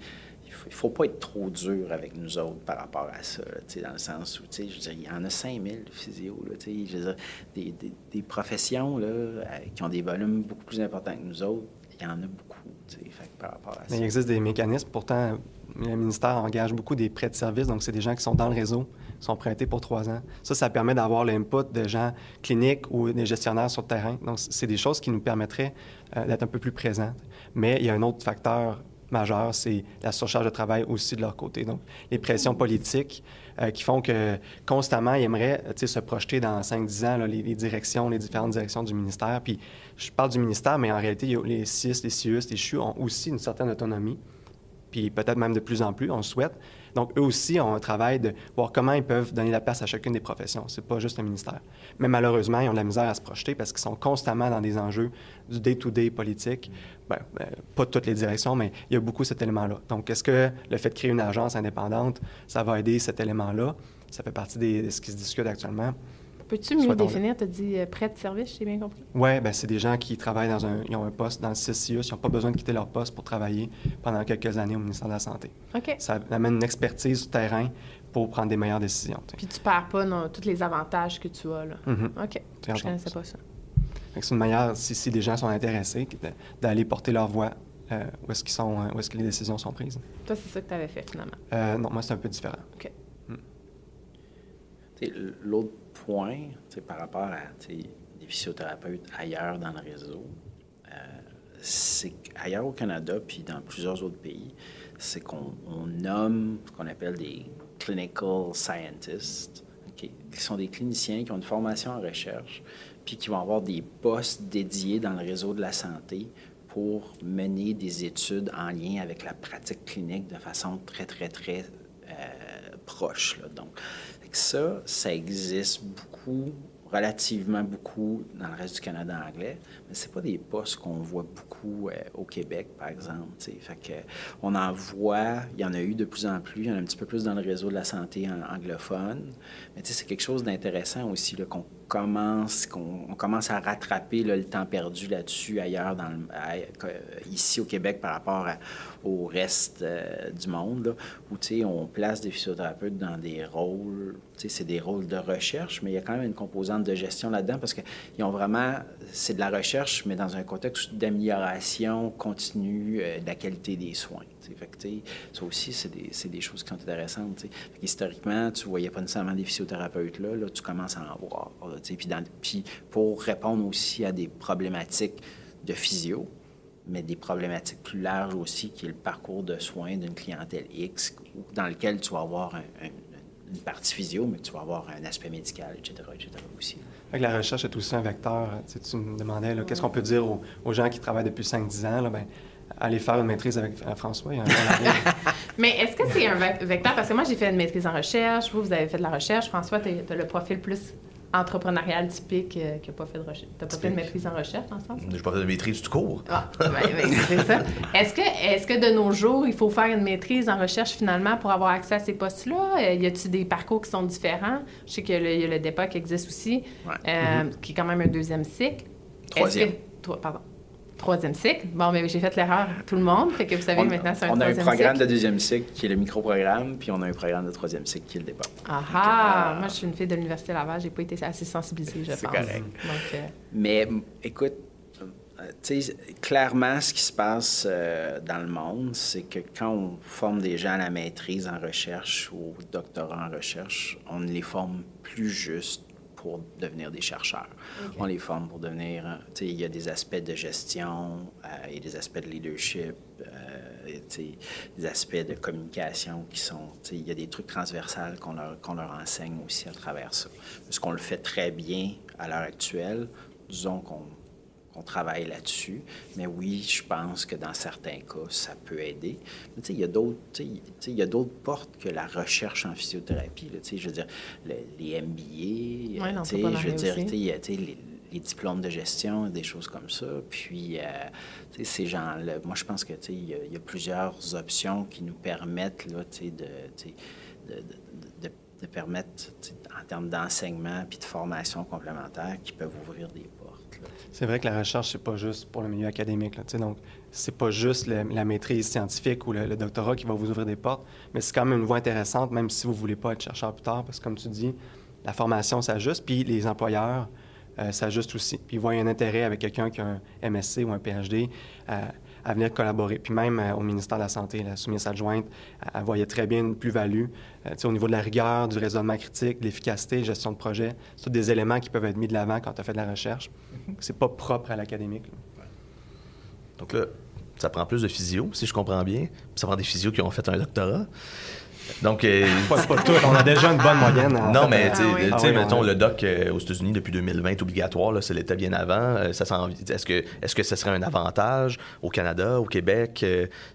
Il ne faut pas être trop dur avec nous autres par rapport à ça, dans le sens où, je veux dire, il y en a 5 000 physios, là, je veux dire, des professions là, qui ont des volumes beaucoup plus importants que nous autres, il y en a beaucoup, fait, par rapport à ça. Mais il existe des mécanismes, pourtant, le ministère engage beaucoup des prêts de services, donc c'est des gens qui sont dans le réseau, qui sont prêtés pour 3 ans. Ça permet d'avoir l'input de gens cliniques ou des gestionnaires sur le terrain. Donc, c'est des choses qui nous permettraient d'être un peu plus présents. Mais il y a un autre facteur majeur, c'est la surcharge de travail aussi de leur côté. Donc, les pressions politiques qui font que constamment, ils aimeraient se projeter dans 5-10 ans, là, les directions, les différentes directions du ministère. Puis, je parle du ministère, mais en réalité, les CIUS, les CIUS, les CHU ont aussi une certaine autonomie, puis peut-être même de plus en plus, on le souhaite. Donc, eux aussi ont un travail de voir comment ils peuvent donner la place à chacune des professions. C'est pas juste le ministère. Mais malheureusement, ils ont de la misère à se projeter parce qu'ils sont constamment dans des enjeux du day-to-day politique. Pas toutes les directions, mais il y a beaucoup cet élément-là. Donc, est-ce que le fait de créer une agence indépendante, ça va aider cet élément-là? ça fait partie de ce qui se discute actuellement. Peux-tu mieux définir, tu as dit prêt de service, j'ai bien compris? Oui, bien, c'est des gens qui travaillent ils ont un poste dans le CCIUS, ils n'ont pas besoin de quitter leur poste pour travailler pendant quelques années au ministère de la Santé. OK. Ça amène une expertise du terrain pour prendre des meilleures décisions. Puis tu perds pas tous les avantages que tu as, là. Mm-hmm. OK. Je ne connaissais pas ça. C'est une manière, si des gens sont intéressés, d'aller porter leur voix où est-ce que les décisions sont prises. Toi, c'est ça que tu avais fait, finalement? Non, moi, c'est un peu différent. OK. L'autre point, par rapport à des physiothérapeutes ailleurs dans le réseau, c'est qu'ailleurs au Canada, puis dans plusieurs autres pays, c'est qu'on nomme ce qu'on appelle des clinical scientists, qui sont des cliniciens qui ont une formation en recherche, puis qui vont avoir des postes dédiés dans le réseau de la santé pour mener des études en lien avec la pratique clinique de façon très, très, très proche. Là. Donc, ça existe beaucoup, relativement beaucoup dans le reste du Canada anglais, mais c'est pas des postes qu'on voit beaucoup au Québec, par exemple. Fait que on en voit, il y en a eu de plus en plus, il y en a un petit peu plus dans le réseau de la santé anglophone, mais c'est quelque chose d'intéressant aussi là, qu'on commence à rattraper là, le temps perdu là-dessus ailleurs, ici au Québec par rapport au reste du monde, là, où on place des physiothérapeutes dans des rôles, c'est des rôles de recherche, mais il y a quand même une composante de gestion là-dedans parce qu'ils ont vraiment, c'est de la recherche, mais dans un contexte d'amélioration continue de la qualité des soins. Fait que, ça aussi, c'est des choses qui sont intéressantes. Historiquement, tu ne voyais pas nécessairement des physiothérapeutes là, tu commences à en voir. Puis pour répondre aussi à des problématiques de physio, mais des problématiques plus larges aussi, qui est le parcours de soins d'une clientèle X, dans lequel tu vas avoir une partie physio, mais tu vas avoir un aspect médical, etc. aussi. Fait que la recherche est aussi un vecteur. Tu me demandais, qu'est-ce qu'on peut dire aux gens qui travaillent depuis 5-10 ans? Là, aller faire une maîtrise avec François. Mais est-ce que c'est un vecteur? Parce que moi, j'ai fait une maîtrise en recherche. Vous avez fait de la recherche. François, tu as le profil plus entrepreneurial typique qui n'a pas fait de recherche. Tu n'as pas fait de maîtrise en recherche, dans le sens? Je n'ai pas fait de maîtrise du cours. Ah, c'est ça. Est-ce que de nos jours, il faut faire une maîtrise en recherche finalement pour avoir accès à ces postes-là? Y a-t-il des parcours qui sont différents? Je sais qu'il y a le DEPA qui existe aussi, qui est quand même un deuxième cycle. Troisième cycle. Bon, mais j'ai fait l'erreur, tout le monde. Fait que vous savez, maintenant, c'est un troisième cycle. On a un programme de deuxième cycle qui est le micro-programme, puis on a un programme de troisième cycle qui est le départ. Moi, je suis une fille de l'Université Laval. J'ai pas été assez sensibilisée, je pense. C'est correct. Donc, Mais, écoute, tu sais, clairement, ce qui se passe dans le monde, c'est que quand on forme des gens à la maîtrise en recherche ou au doctorat en recherche, on les forme plus juste pour devenir des chercheurs. Okay. On les forme pour devenir... Tu sais, il y a des aspects de gestion, il y a des aspects de leadership, des aspects de communication qui sont... Tu sais, il y a des trucs transversales qu'on leur enseigne aussi à travers ça. Parce qu'on le fait très bien à l'heure actuelle. Disons qu'on travaille là-dessus. Mais oui, je pense que dans certains cas, ça peut aider. Mais tu sais, il y a d'autres portes que la recherche en physiothérapie. Là, tu sais, je veux dire, les MBA, tu sais, je veux dire, il y a les diplômes de gestion, des choses comme ça. Puis, tu sais, ces gens-là, moi, je pense que, tu sais, il y a plusieurs options qui nous permettent, là, tu sais, de permettre, en termes d'enseignement puis de formation complémentaire, qui peuvent ouvrir des portes. Là. C'est vrai que la recherche, c'est pas juste pour le milieu académique. Là, donc, c'est pas juste la maîtrise scientifique ou le doctorat qui va vous ouvrir des portes, mais c'est quand même une voie intéressante, même si vous voulez pas être chercheur plus tard, parce que, comme tu dis, la formation s'ajuste, puis les employeurs s'ajustent aussi. Puis ils voient un intérêt avec quelqu'un qui a un MSc ou un PhD à venir collaborer. Puis même au ministère de la Santé, la sous-ministre adjointe, elle voyait très bien une plus-value au niveau de la rigueur, du raisonnement critique, de l'efficacité, gestion de projet. C'est tous des éléments qui peuvent être mis de l'avant quand tu as fait de la recherche. C'est pas propre à l'académique. Là. Donc là, ça prend plus de physio, si je comprends bien. Puis ça prend des physios qui ont fait un doctorat. Donc, pas tout. On a déjà une bonne moyenne. Non, mais tu sais, mettons, le doc aux États-Unis depuis 2020 est obligatoire. Là, ça l'était bien avant. Est-ce que ce serait un avantage au Canada, au Québec,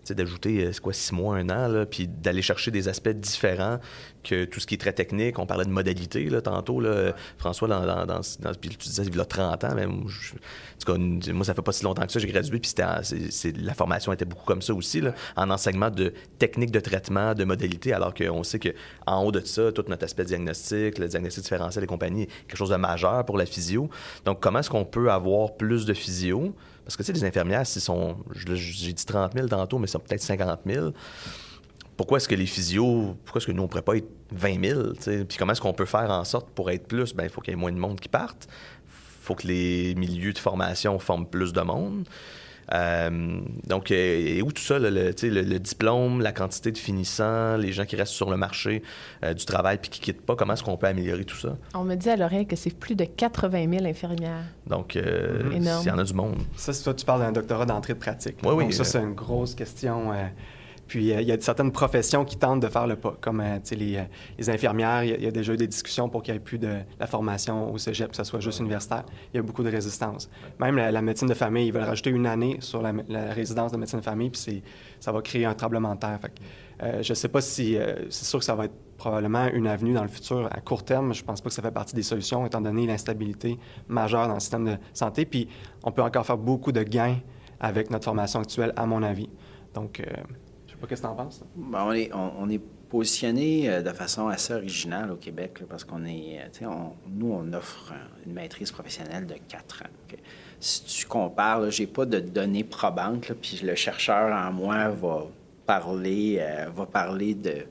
d'ajouter, 6 mois, 1 an, là, puis d'aller chercher des aspects différents que tout ce qui est très technique? On parlait de modalité là, tantôt. Là, François, puis tu disais il y a 30 ans, mais moi, ça fait pas si longtemps que ça, j'ai gradué, puis la formation était beaucoup comme ça aussi, là, en enseignement de techniques de traitement, de modalité, alors alors qu'on sait qu'en haut de ça, tout notre aspect diagnostic, le diagnostic différentiel et compagnie, est quelque chose de majeur pour la physio. Donc, comment est-ce qu'on peut avoir plus de physio? Parce que, tu sais, les infirmières, j'ai dit 30 000 tantôt, mais c'est peut-être 50 000. Pourquoi est-ce que les physios, pourquoi est-ce que nous, on ne pourrait pas être 20 000? T'sais? Puis comment est-ce qu'on peut faire en sorte pour être plus? Bien, il faut qu'il y ait moins de monde qui parte. Il faut que les milieux de formation forment plus de monde. Donc, et où tout ça, le diplôme, la quantité de finissants, les gens qui restent sur le marché du travail puis qui ne quittent pas, comment est-ce qu'on peut améliorer tout ça? On me dit à l'oreille que c'est plus de 80 000 infirmières. Donc, s'il y en a du monde. Ça, c'est toi, tu parles d'un doctorat d'entrée de pratique. Oui, oui. Donc, ça, c'est une grosse question. Puis, il y a certaines professions qui tentent de faire le pas, comme les infirmières. Il y a déjà eu des discussions pour qu'il n'y ait plus de la formation au cégep, que ce soit juste universitaire. Il y a beaucoup de résistance. Même la médecine de famille, ils veulent rajouter une année sur la résidence de médecine de famille, puis ça va créer un tremblement de terre. Fait que, je ne sais pas si... c'est sûr que ça va être probablement une avenue dans le futur. À court terme, je ne pense pas que ça fait partie des solutions, étant donné l'instabilité majeure dans le système de santé. Puis, on peut encore faire beaucoup de gains avec notre formation actuelle, à mon avis. Donc... qu'est-ce que tu en penses? Bien, on est positionné de façon assez originale au Québec, là, parce qu'on est, nous, on offre une maîtrise professionnelle de 4 ans. Okay? Si tu compares, je n'ai pas de données probantes, là, puis le chercheur en moi va parler de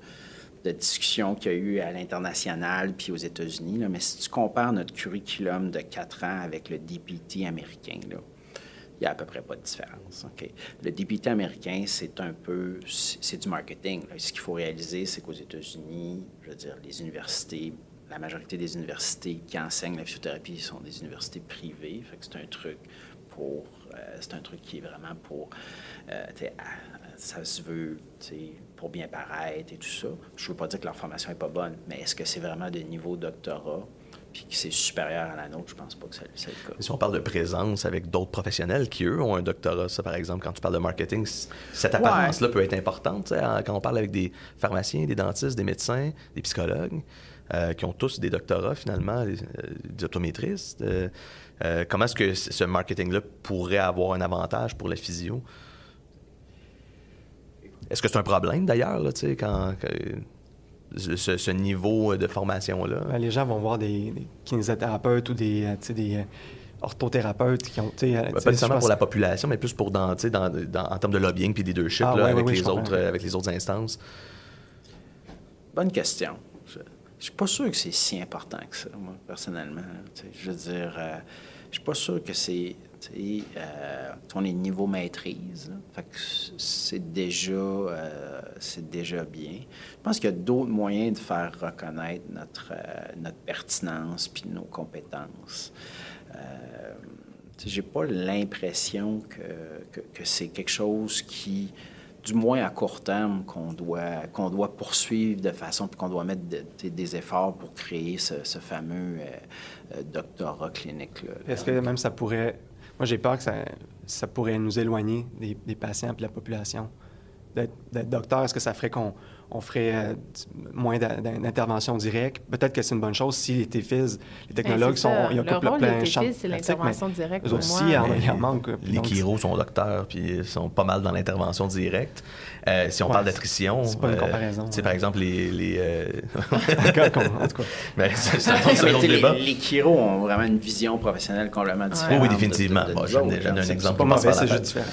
discussions qu'il y a eu à l'international puis aux États-Unis. Là, mais si tu compares notre curriculum de 4 ans avec le DPT américain, là, il n'y a à peu près pas de différence. Okay? Le DPT américain, c'est du marketing. Là. Ce qu'il faut réaliser, c'est qu'aux États-Unis, je veux dire, les universités, la majorité des universités qui enseignent la physiothérapie sont des universités privées. Fait que c'est un truc qui est vraiment pour, ça se veut, pour bien paraître et tout ça. Je ne veux pas dire que leur formation n'est pas bonne, mais est-ce que c'est vraiment de niveau doctorat? Puis que c'est supérieur à la nôtre, je pense pas que c'est le cas. Si on parle de présence avec d'autres professionnels qui, eux, ont un doctorat, ça, par exemple, quand tu parles de marketing, cette apparence-là peut être importante. Quand on parle avec des pharmaciens, des dentistes, des médecins, des psychologues, qui ont tous des doctorats, finalement, des optométristes, comment est-ce que ce marketing-là pourrait avoir un avantage pour la physio? Est-ce que c'est un problème, d'ailleurs, là, quand ce niveau de formation-là? Bien, les gens vont voir des kinésithérapeutes ou des orthothérapeutes qui ont... pas nécessairement pour la population, mais plus pour en termes de lobbying puis leadership avec les autres instances. Bonne question. Je suis pas sûr que c'est si important que ça, moi, personnellement. Je veux dire, je suis pas sûr que c'est... on est niveau maîtrise. Là. Fait que c'est déjà bien. Je pense qu'il y a d'autres moyens de faire reconnaître notre pertinence puis nos compétences. J'ai pas l'impression que c'est quelque chose qui, du moins à court terme, qu'on doit poursuivre de façon, puis qu'on doit mettre des efforts pour créer ce fameux doctorat clinique-là. Est-ce que même ça pourrait... Moi, j'ai peur que ça pourrait nous éloigner des patients et de la population. D'être docteur, est-ce que ça ferait qu'on ferait moins d'intervention directe? Peut-être que c'est une bonne chose si les TEPHIS, les technologues ils occupent plein champ. C'est l'intervention directe. Eux aussi, il en manque. Les chiro sont docteurs, puis ils sont pas mal dans l'intervention directe. Si on parle d'attrition... C'est pas une comparaison. Par exemple, En tout cas. C'est un autre débat. Les chiro ont vraiment une vision professionnelle complètement différente. Oui, définitivement. J'en ai un exemple. C'est pas mauvais, c'est juste différent.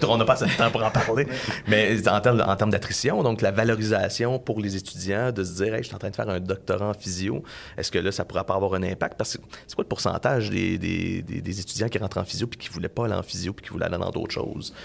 On n'a pas assez de temps pour en parler. Mais en termes d'attrition, donc la valorisation pour les étudiants, de se dire, hey, je suis en train de faire un doctorat en physio, est-ce que là, ça pourrait pas avoir un impact? Parce que c'est quoi le pourcentage des étudiants qui rentrent en physio puis qui ne voulaient pas aller en physio puis qui voulaient aller dans d'autres choses?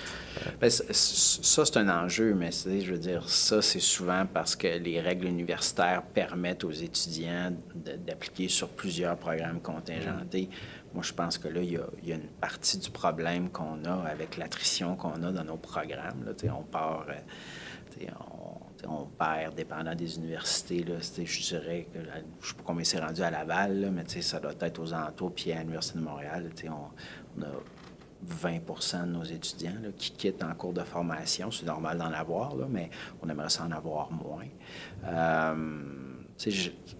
Bien, ça, c'est un enjeu, mais je veux dire, ça, c'est souvent parce que les règles universitaires permettent aux étudiants d'appliquer sur plusieurs programmes contingentés. Moi, je pense que là, il y a une partie du problème qu'on a avec l'attrition qu'on a dans nos programmes. Là, on perd, dépendant des universités, là, je dirais que, je ne sais pas combien c'est rendu à Laval, là, mais ça doit être aux alentours, puis à l'Université de Montréal, on a 20 % de nos étudiants là, qui quittent en cours de formation. C'est normal d'en avoir, là, mais on aimerait ça en avoir moins.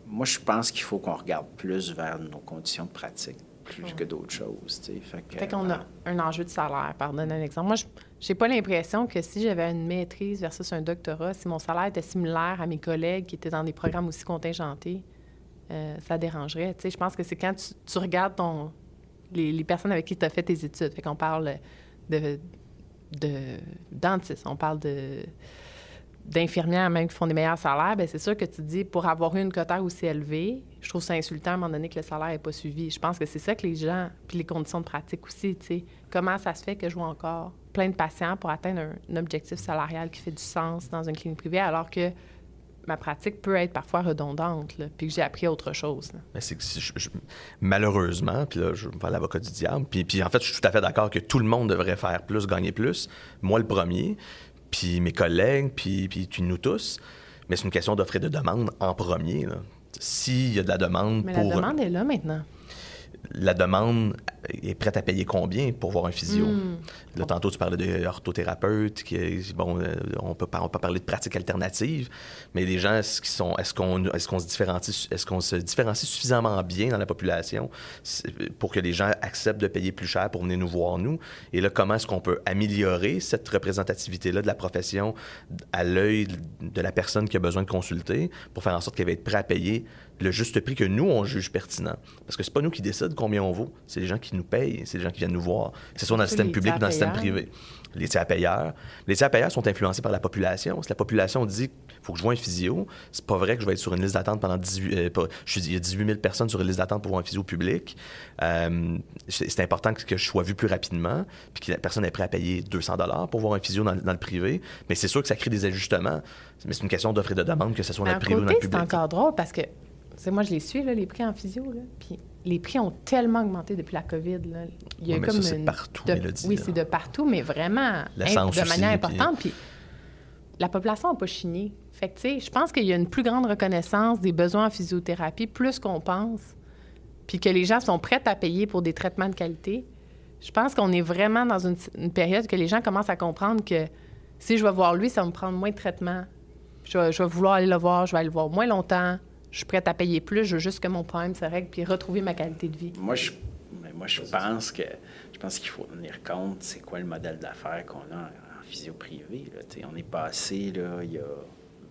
Moi, je pense qu'il faut qu'on regarde plus vers nos conditions de pratique plus que d'autres choses, tu sais. Fait qu'on a un enjeu de salaire, par donner un exemple. Moi, j'ai pas l'impression que si j'avais une maîtrise versus un doctorat, si mon salaire était similaire à mes collègues qui étaient dans des programmes aussi contingentés, ça dérangerait. Tu sais, je pense que c'est quand tu regardes les personnes avec qui tu as fait tes études. Fait qu'on parle de dentistes, on parle d'infirmières même qui font des meilleurs salaires, bien, c'est sûr que tu te dis, pour avoir eu une cotère aussi élevée, je trouve ça insultant à un moment donné que le salaire n'est pas suivi. Je pense que c'est ça que les gens, puis les conditions de pratique aussi, tu sais, comment ça se fait que je vois encore plein de patients pour atteindre un objectif salarial qui fait du sens dans une clinique privée, alors que ma pratique peut être parfois redondante, là, puis que j'ai appris autre chose. Mais c'est que malheureusement, puis là, je vais faire l'avocat du diable, puis en fait, je suis tout à fait d'accord que tout le monde devrait faire plus, gagner plus, moi le premier, puis mes collègues, puis nous tous, mais c'est une question d'offre et de demande en premier. Là. S'il y a de la demande mais pour... la demande est là maintenant. La demande est prête à payer combien pour voir un physio? Là, tantôt, tu parlais d'orthothérapeute, on peut parler de pratiques alternatives, mais les gens, est-ce qu'on se différencie suffisamment bien dans la population pour que les gens acceptent de payer plus cher pour venir nous voir, nous? Et là, comment est-ce qu'on peut améliorer cette représentativité-là de la profession à l'œil de la personne qui a besoin de consulter pour faire en sorte qu'elle va être prête à payer le juste prix que nous, on juge pertinent. Parce que c'est pas nous qui décident combien on vaut, c'est les gens qui nous payent, c'est les gens qui viennent nous voir, que ce soit dans le système public ou dans le système privé. Les tiers payeurs. Les tiers payeurs sont influencés par la population. Si la population dit « faut que je voie un physio », c'est pas vrai que je vais être sur une liste d'attente pendant il y a 18 000 personnes sur une liste d'attente pour voir un physio public. C'est important que je sois vu plus rapidement, puis que la personne est prête à payer 200 $ pour voir un physio dans le privé. Mais c'est sûr que ça crée des ajustements. Mais c'est une question d'offre et de demande, que ce soit dans le privé ou dans le public. C'est encore drôle parce que moi, je les suis, là, les prix en physio, là, puis les prix ont tellement augmenté depuis la COVID. Là. Il y a comme c'est partout, Mélodie. Oui, c'est de partout, mais vraiment de manière importante. Puis la population n'a pas chigné. Fait que, tu sais, je pense qu'il y a une plus grande reconnaissance des besoins en physiothérapie, plus qu'on pense, puis que les gens sont prêts à payer pour des traitements de qualité. Je pense qu'on est vraiment dans une période que les gens commencent à comprendre que si je vais voir lui, ça va me prendre moins de traitement. Je vais vouloir aller le voir, je vais aller le voir moins longtemps. Je suis prête à payer plus, je veux juste que mon problème se règle puis retrouver ma qualité de vie. Moi, je pense qu'il faut tenir compte c'est quoi le modèle d'affaires qu'on a en physio privé. Là. On est passé, là, il y a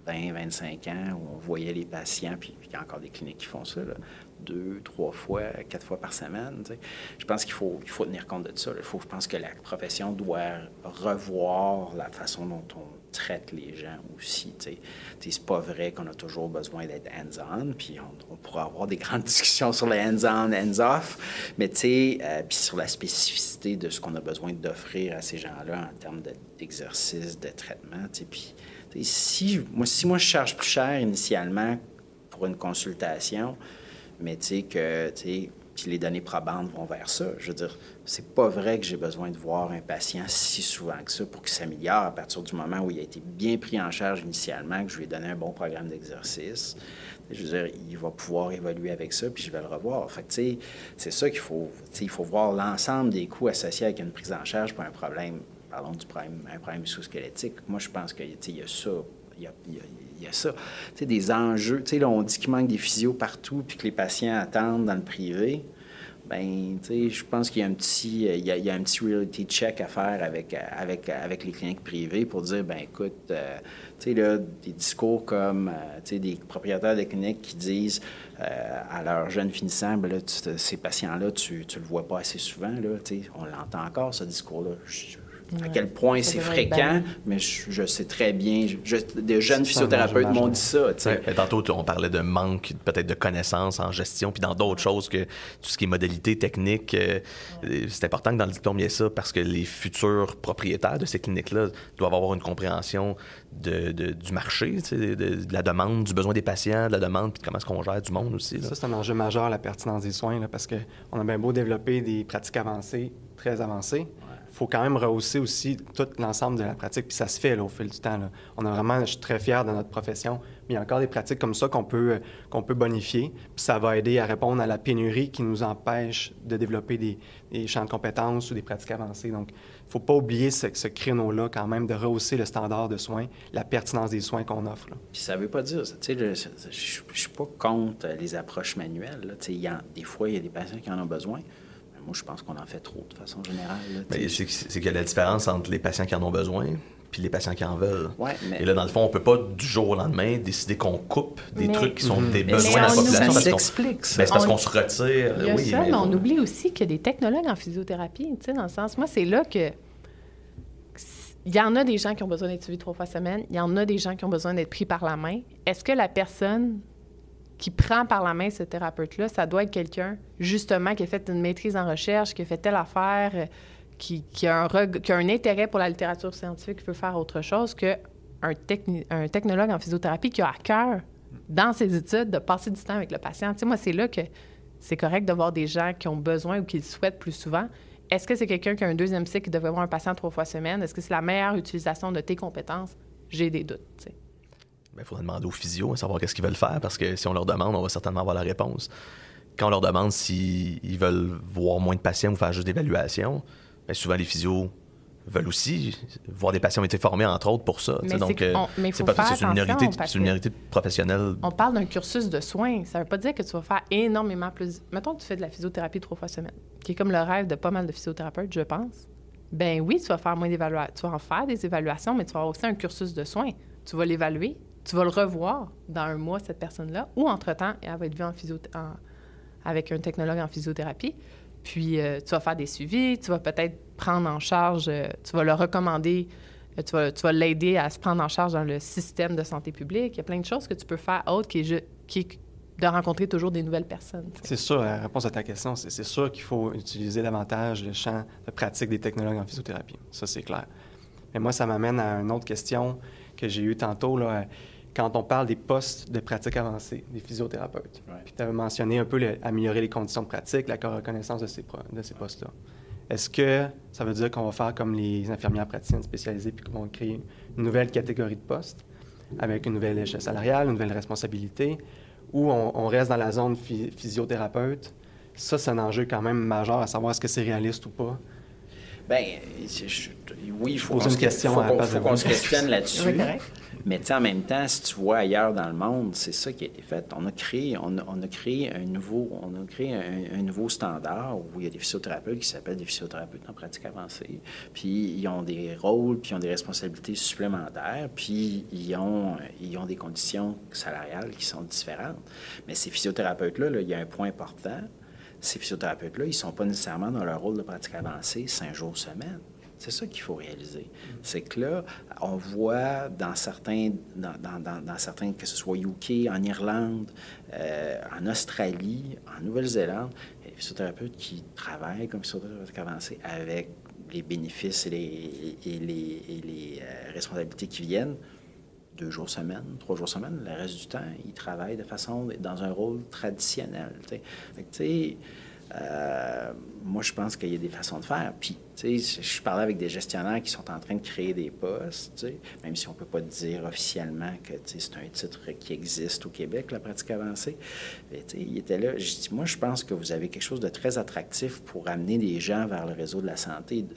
20, 25 ans, où on voyait les patients, puis il y a encore des cliniques qui font ça, là, 2, 3 fois, 4 fois par semaine. T'sais. Je pense qu'il faut tenir compte de ça. Je pense que la profession doit revoir la façon dont on traite les gens aussi. C'est pas vrai qu'on a toujours besoin d'être hands-on, puis on pourra avoir des grandes discussions sur le hands-on, hands-off, mais puis sur la spécificité de ce qu'on a besoin d'offrir à ces gens-là en termes d'exercice, de traitement. Puis si moi je charge plus cher initialement pour une consultation, mais puis les données probantes vont vers ça. Je veux dire, c'est pas vrai que j'ai besoin de voir un patient si souvent que ça pour qu'il s'améliore à partir du moment où il a été bien pris en charge initialement, que je lui ai donné un bon programme d'exercice. Je veux dire, il va pouvoir évoluer avec ça, puis je vais le revoir. Fait que, c'est ça qu'il faut... Il faut voir l'ensemble des coûts associés avec une prise en charge pour un problème, parlons un problème musculosquelettique. Moi, je pense qu'il y a ça. Il y a ça. Tu sais, des enjeux. Tu sais, là, on dit qu'il manque des physios partout puis que les patients attendent dans le privé. Bien, tu sais, je pense qu'il y a un petit reality check à faire avec les cliniques privées pour dire, bien, écoute, tu sais, là, des discours comme, tu sais, des propriétaires de cliniques qui disent à leurs jeunes finissants, bien, là, ces patients-là, tu le vois pas assez souvent, là, tu sais, on l'entend encore, ce discours-là. À quel point c'est fréquent, mais je sais très bien. Des jeunes physiothérapeutes m'ont dit ça. Tantôt, on parlait de manque peut-être de connaissances en gestion, puis dans d'autres choses que tout ce qui est modalité technique. C'est important que dans le diplôme, il y ait ça, parce que les futurs propriétaires de ces cliniques-là doivent avoir une compréhension du marché, de la demande, du besoin des patients, de la demande, puis de comment est-ce qu'on gère du monde aussi. Là. Ça, c'est un enjeu majeur, la pertinence des soins, là, parce qu'on a bien beau développer des pratiques avancées, très avancées. Il faut quand même rehausser aussi tout l'ensemble de la pratique, puis ça se fait là, au fil du temps. Là. Je suis très fier de notre profession, mais il y a encore des pratiques comme ça qu'on peut bonifier, puis ça va aider à répondre à la pénurie qui nous empêche de développer des champs de compétences ou des pratiques avancées. Donc, il ne faut pas oublier ce créneau-là quand même, de rehausser le standard de soins, la pertinence des soins qu'on offre. Là. Puis ça ne veut pas dire, tu sais, je ne suis pas contre les approches manuelles. Là. Des fois, il y a des patients qui en ont besoin. moi, je pense qu'on en fait trop de façon générale. Là, Mais c'est qu'il y a la différence entre les patients qui en ont besoin puis les patients qui en veulent. Ouais, mais... Et là, dans le fond, on peut pas du jour au lendemain décider qu'on coupe des trucs qui sont des Mais besoins de la on population. Ça parce qu'on- s'explique, ça. Ben, c'est parce qu'on se retire. Il y a Oui, ça, mais mais on oublie aussi qu'il y a des technologues en physiothérapie, tu sais, dans le sens... Moi, c'est là que... Il y en a des gens qui ont besoin d'être suivis 3 fois semaine. Il y en a des gens qui ont besoin d'être pris par la main. Est-ce que la personne qui prend par la main ce thérapeute-là, ça doit être quelqu'un, justement, qui a fait une maîtrise en recherche, qui a fait telle affaire, qui a un intérêt pour la littérature scientifique, qui veut faire autre chose qu'un technologue en physiothérapie qui a à cœur, dans ses études, de passer du temps avec le patient. Tu sais, moi, c'est là que c'est correct de voir des gens qui ont besoin ou qui le souhaitent plus souvent. Est-ce que c'est quelqu'un qui a un deuxième cycle qui devrait voir un patient 3 fois semaine? Est-ce que c'est la meilleure utilisation de tes compétences? J'ai des doutes, tu sais. il faudrait demander aux physios, savoir qu'est-ce qu'ils veulent faire, parce que si on leur demande, on va certainement avoir la réponse. Quand on leur demande s'ils veulent voir moins de patients ou faire juste d'évaluation, bien souvent les physios veulent aussi voir des patients ont été formés, entre autres, pour ça. Mais Donc, mais c'est faut faire c'est une minorité, attention, parce c'est une minorité professionnelle. On parle d'un cursus de soins. Ça veut pas dire que tu vas faire énormément plus. Mettons que tu fais de la physiothérapie 3 fois semaine, qui est comme le rêve de pas mal de physiothérapeutes, je pense. Ben oui, tu vas faire moins d'évaluations. Tu vas en faire des évaluations, mais tu vas avoir aussi un cursus de soins. Tu vas l'évaluer, tu vas le revoir dans 1 mois, cette personne-là, ou entre-temps, elle va être vue avec un technologue en physiothérapie. Puis, tu vas faire des suivis, tu vas peut-être prendre en charge, tu vas le recommander, tu vas l'aider à se prendre en charge dans le système de santé publique. Il y a plein de choses que tu peux faire autres qui est de rencontrer toujours des nouvelles personnes. C'est sûr, la réponse à ta question, c'est sûr qu'il faut utiliser davantage le champ de pratique des technologues en physiothérapie. Ça, c'est clair. Mais moi, ça m'amène à une autre question que j'ai eue tantôt, là, quand on parle des postes de pratique avancée des physiothérapeutes. Ouais. Puis tu avais mentionné un peu améliorer les conditions de pratique, la reconnaissance de ces postes-là. Est-ce que ça veut dire qu'on va faire comme les infirmières praticiennes spécialisées puis qu'on va créer une nouvelle catégorie de postes avec une nouvelle échelle salariale, une nouvelle responsabilité, ou on reste dans la zone physiothérapeute? Ça, c'est un enjeu quand même majeur à savoir est-ce que c'est réaliste ou pas. Bien, oui, il faut qu'on une question qu'on se questionne là-dessus. Oui, correct. Mais en même temps, si tu vois ailleurs dans le monde, c'est ça qui a été fait. On a créé un nouveau standard où il y a des physiothérapeutes qui s'appellent des physiothérapeutes en pratique avancée. Puis ils ont des rôles, puis ils ont des responsabilités supplémentaires, puis ils ont des conditions salariales qui sont différentes. Mais ces physiothérapeutes-là, il y a un point important. Ces physiothérapeutes-là, ils ne sont pas nécessairement dans leur rôle de pratique avancée 5 jours semaine. C'est ça qu'il faut réaliser. C'est que là, on voit dans certains, que ce soit UK, en Irlande, en Australie, en Nouvelle-Zélande, il y a des physiothérapeutes qui travaillent comme physiothérapeutes avancés avec les bénéfices et les responsabilités qui viennent. 2 jours semaine, 3 jours semaine, le reste du temps, ils travaillent dans un rôle traditionnel. Fait que, moi, je pense qu'il y a des façons de faire. Puis, je parlais avec des gestionnaires qui sont en train de créer des postes, même si on ne peut pas dire officiellement que c'est un titre qui existe au Québec, la pratique avancée. Mais, il était là. Je dis, moi, je pense que vous avez quelque chose de très attractif pour amener des gens vers le réseau de la santé, des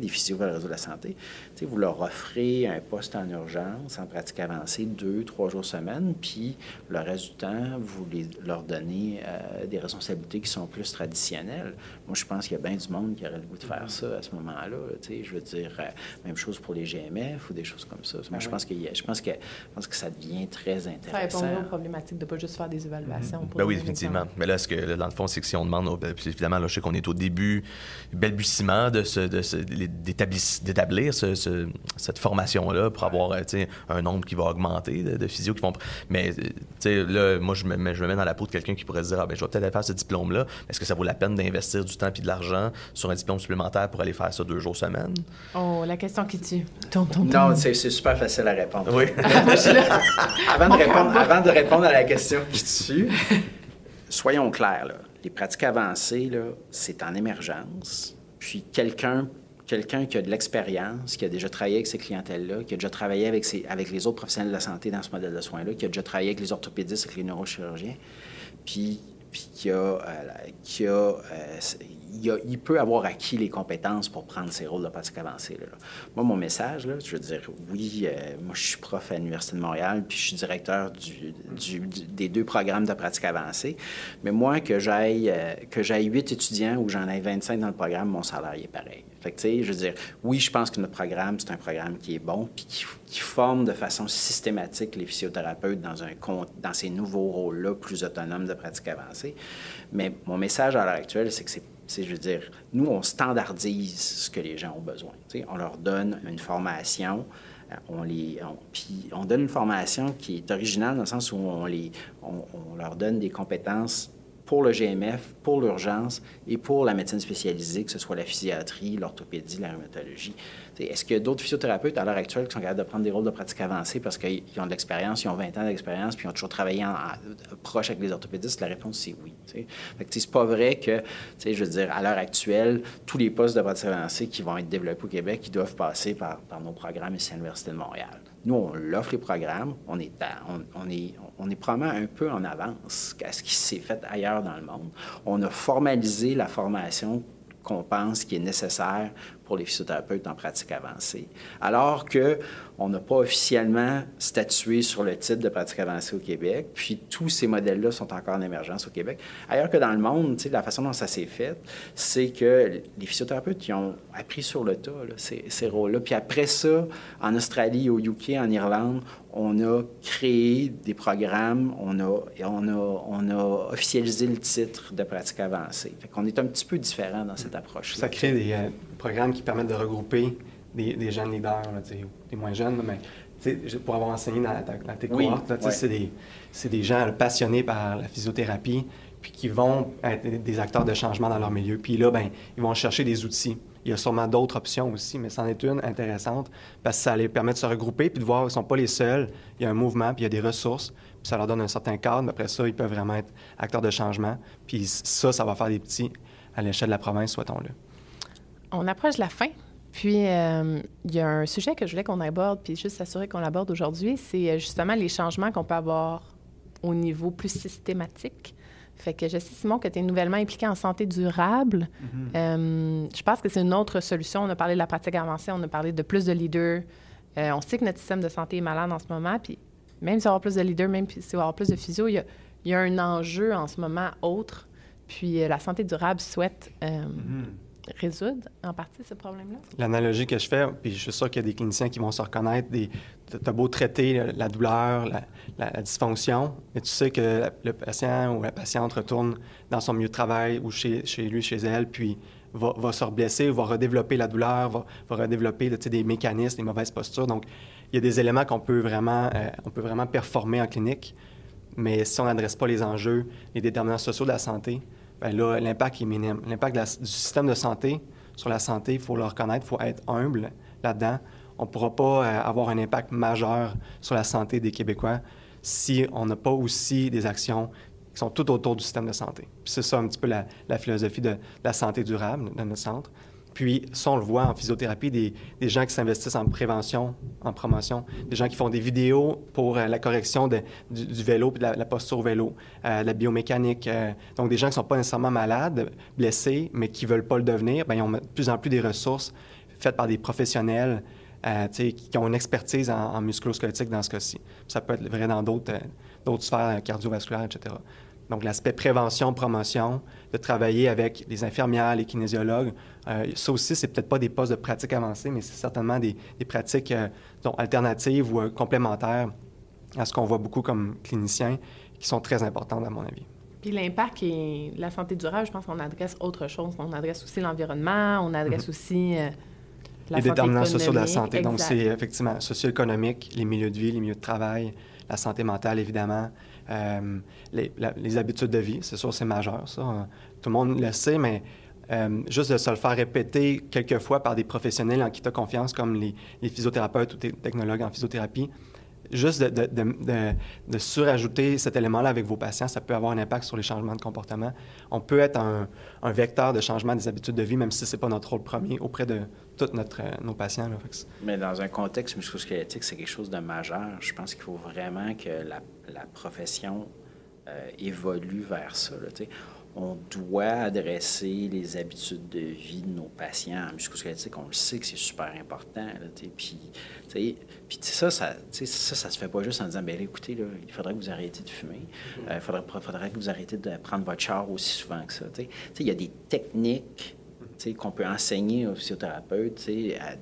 physios vers le réseau de la santé. Vous leur offrez un poste en urgence, en pratique avancée, 2-3 jours semaine, puis le reste du temps, vous leur donnez des responsabilités qui sont plus traditionnelles. Moi, je pense qu'il y a bien du monde qui aurait le goût de faire ça à ce moment-là. Je veux dire, même chose pour les GMF ou des choses comme ça. Moi, je pense que ça devient très intéressant. Ça répond aux problématiques de ne pas juste faire des évaluations. Ben oui, définitivement. Mais là, dans le fond, c'est que si on demande, puis évidemment, là, je sais qu'on est au début, balbutiement d'établir cette formation-là pour avoir un nombre qui va augmenter de physios qui vont. Mais là, moi, je me mets dans la peau de quelqu'un qui pourrait se dire, je vais peut-être aller faire ce diplôme-là. Est-ce que ça vaut la peine d'investir du temps et de l'argent sur un diplôme supplémentaire pour aller faire ça 2 jours semaine? Oh, la question qui tue. Non, c'est super facile à répondre. Oui. Avant de répondre à la question qui tue, soyons clairs, là. Les pratiques avancées, là, c'est en émergence. Puis quelqu'un qui a de l'expérience, qui a déjà travaillé avec ces clientèles-là, qui a déjà travaillé avec les autres professionnels de la santé dans ce modèle de soins-là, qui a déjà travaillé avec les orthopédistes, avec les neurochirurgiens, puis il peut avoir acquis les compétences pour prendre ces rôles de pratique avancée. Là. Moi, mon message, là, je veux dire, oui, moi, je suis prof à l'Université de Montréal, puis je suis directeur des 2 programmes de pratique avancée. Mais moi, que j'aille 8 étudiants ou j'en aille 25 dans le programme, mon salaire est pareil. Fait que, tu sais, je veux dire, oui, je pense que notre programme, c'est un programme qui est bon, puis qui forme de façon systématique les physiothérapeutes dans ces nouveaux rôles-là plus autonomes de pratique avancée. Mais mon message à l'heure actuelle, c'est que je veux dire, nous, on standardise ce que les gens ont besoin. Tu sais, on leur donne une formation, puis on donne une formation qui est originale dans le sens où on leur donne des compétences pour le GMF, pour l'urgence et pour la médecine spécialisée, que ce soit la physiatrie, l'orthopédie, la rhumatologie. Est-ce qu'il y a d'autres physiothérapeutes à l'heure actuelle qui sont capables de prendre des rôles de pratique avancée parce qu'ils ont de l'expérience, ils ont 20 ans d'expérience, puis ils ont toujours travaillé proche avec les orthopédistes? La réponse, c'est oui. C'est pas vrai que, je veux dire, à l'heure actuelle, tous les postes de pratique avancée qui vont être développés au Québec, ils doivent passer par nos programmes ici à l'Université de Montréal. Nous, on l'offre les programmes, on est probablement un peu en avance à ce qui s'est fait ailleurs dans le monde. On a formalisé la formation qu'on pense qui est nécessaire pour les physiothérapeutes en pratique avancée. Alors qu'on n'a pas officiellement statué sur le titre de pratique avancée au Québec, puis tous ces modèles-là sont encore en émergence au Québec. Ailleurs que dans le monde, la façon dont ça s'est fait, c'est que les physiothérapeutes qui ont appris sur le tas là, ces rôles-là. Puis après ça, en Australie, au UK, en Irlande, on a créé des programmes, on a officialisé le titre de pratique avancée. Fait qu'on est un petit peu différent dans cette approche-là. Ça crée des programmes qui permettent de regrouper des jeunes leaders, là, des moins jeunes, mais pour avoir enseigné dans tes cohortes, là, c'est des gens passionnés par la physiothérapie, puis qui vont être des acteurs de changement dans leur milieu. Puis là, ils vont chercher des outils. Il y a sûrement d'autres options aussi, mais c'en est une intéressante parce que ça les permet de se regrouper puis de voir qu'ils ne sont pas les seuls. Il y a un mouvement, puis il y a des ressources, puis ça leur donne un certain cadre. Mais après ça, ils peuvent vraiment être acteurs de changement. Puis ça va faire des petits à l'échelle de la province, souhaitons-le. On approche de la fin. Puis, il y a un sujet que je voulais qu'on aborde, puis juste s'assurer qu'on l'aborde aujourd'hui, c'est justement les changements qu'on peut avoir au niveau plus systématique. Fait que je sais, Simon, que tu es nouvellement impliqué en santé durable. Mm-hmm. Je pense que c'est une autre solution. On a parlé de la pratique avancée, on a parlé de plus de leaders. On sait que notre système de santé est malade en ce moment, puis même s'il va y avoir plus de leaders, même s'il va y avoir plus de physio, il y a un enjeu en ce moment autre. Puis la santé durable souhaite résoudre en partie ce problème-là. L'analogie que je fais, puis je suis sûr qu'il y a des cliniciens qui vont se reconnaître, t'as beau traiter la douleur, la dysfonction, mais tu sais que le patient ou la patiente retourne dans son milieu de travail ou chez lui, chez elle, puis va se reblesser, va redévelopper la douleur, va redévelopper des mécanismes, des mauvaises postures. Donc, il y a des éléments qu'on peut vraiment performer en clinique, mais si on n'adresse pas les enjeux, les déterminants sociaux de la santé, bien là, l'impact est minime. L'impact du système de santé sur la santé, il faut le reconnaître, il faut être humble là-dedans. On ne pourra pas avoir un impact majeur sur la santé des Québécois si on n'a pas aussi des actions qui sont tout autour du système de santé. Puis c'est ça un petit peu la philosophie de la santé durable de notre centre. Puis ça, on le voit en physiothérapie, des gens qui s'investissent en prévention, en promotion, des gens qui font des vidéos pour la correction du vélo puis de la posture au vélo, la biomécanique. Donc, des gens qui ne sont pas nécessairement malades, blessés, mais qui ne veulent pas le devenir, bien, ils ont de plus en plus des ressources faites par des professionnels qui ont une expertise en musculo-squelettique dans ce cas-ci. Ça peut être vrai dans d'autres sphères cardiovasculaires, etc. Donc, l'aspect prévention, promotion, de travailler avec les infirmières, les kinésiologues, ça aussi, c'est peut-être pas des postes de pratique avancée, mais c'est certainement des pratiques alternatives ou complémentaires à ce qu'on voit beaucoup comme cliniciens, qui sont très importantes, à mon avis. Puis l'impact et la santé durable, je pense qu'on adresse autre chose. On adresse aussi l'environnement, on adresse aussi la les santé déterminants sociaux de la santé. Exact. Donc, c'est effectivement socio-économique, les milieux de vie, les milieux de travail, la santé mentale, évidemment. Les habitudes de vie, c'est sûr, c'est majeur, ça. Tout le monde le sait, mais juste de se le faire répéter quelques fois par des professionnels en qui tu as confiance, comme les physiothérapeutes ou les technologues en physiothérapie, juste de surajouter cet élément-là avec vos patients, ça peut avoir un impact sur les changements de comportement. On peut être un vecteur de changement des habitudes de vie, même si ce n'est pas notre rôle premier auprès de tous nos patients. Là. Mais dans un contexte musculo-squelettique, c'est quelque chose de majeur. Je pense qu'il faut vraiment que la profession évolue vers ça. Là, on doit adresser les habitudes de vie de nos patients en musculosquelettique. On le sait que c'est super important. Là, puis ça se fait pas juste en disant, bien écoutez, là, il faudrait que vous arrêtiez de fumer. Il faudrait que vous arrêtiez de prendre votre char aussi souvent que ça. Il y a des techniques qu'on peut enseigner aux physiothérapeutes,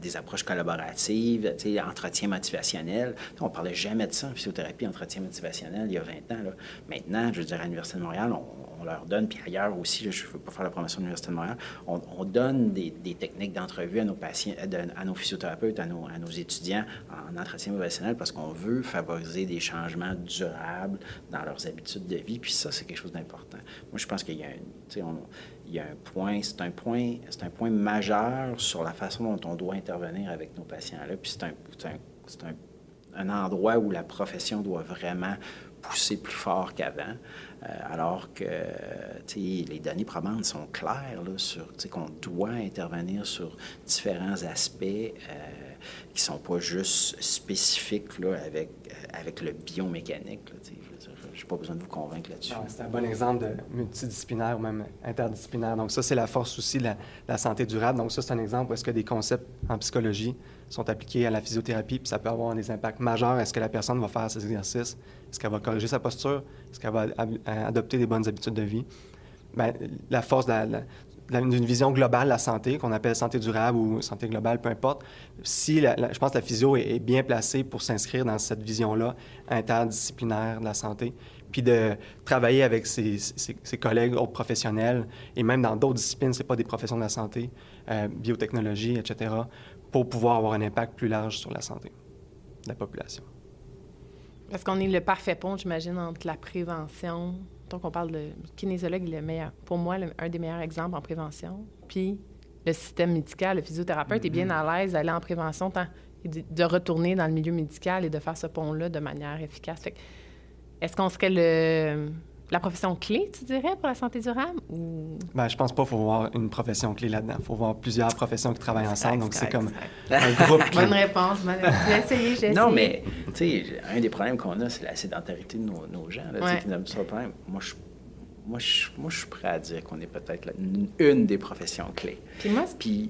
des approches collaboratives, entretien motivationnel. On ne parlait jamais de ça en physiothérapie, entretien motivationnel, il y a 20 ans. Là. Maintenant, je veux dire, à l'Université de Montréal, on leur donne, puis ailleurs aussi, là, je ne veux pas faire la promotion de l'Université de Montréal, on donne des techniques d'entrevue à nos patients, à nos physiothérapeutes, à nos étudiants en entretien motivationnel parce qu'on veut favoriser des changements durables dans leurs habitudes de vie. Puis ça, c'est quelque chose d'important. Moi, je pense qu'il y a c'est un point majeur sur la façon dont on doit intervenir avec nos patients-là. Puis c'est un endroit où la profession doit vraiment pousser plus fort qu'avant, alors que les données probantes sont claires là, sur qu'on doit intervenir sur différents aspects qui ne sont pas juste spécifiques là, avec le biomécanique. Là, je n'ai pas besoin de vous convaincre là-dessus. C'est un bon exemple de multidisciplinaire ou même interdisciplinaire. Donc ça, c'est la force aussi de la santé durable. Donc ça, c'est un exemple où est-ce que des concepts en psychologie sont appliqués à la physiothérapie, puis ça peut avoir des impacts majeurs. Est-ce que la personne va faire ses exercices? Est-ce qu'elle va corriger sa posture? Est-ce qu'elle va adopter des bonnes habitudes de vie? Bien, la force d'une vision globale de la santé, qu'on appelle santé durable ou santé globale, peu importe. Si je pense que la physio est bien placée pour s'inscrire dans cette vision-là interdisciplinaire de la santé, puis de travailler avec ses collègues autres professionnels, et même dans d'autres disciplines, c'est pas des professions de la santé, biotechnologie, etc., pour pouvoir avoir un impact plus large sur la santé de la population. Parce qu'on est le parfait pont, j'imagine, entre la prévention. Donc, on parle de kinésiologue, le meilleur, pour moi, un des meilleurs exemples en prévention. Puis, le système médical, le physiothérapeute est bien à l'aise d'aller en prévention, de retourner dans le milieu médical et de faire ce pont-là de manière efficace. Fait que, est-ce qu'on serait la profession clé, tu dirais, pour la santé durable? Ou... Bien, je pense pas qu'il faut voir une profession clé là-dedans. Il faut voir plusieurs professions qui travaillent ensemble. Donc, c'est comme un groupe clé. Bonne réponse. J'ai essayé. Non, mais, tu sais, un des problèmes qu'on a, c'est la sédentarité de nos gens. Là, qui nous amène sur le problème. Moi, je suis prêt à dire qu'on est peut-être une des professions clés. Puis,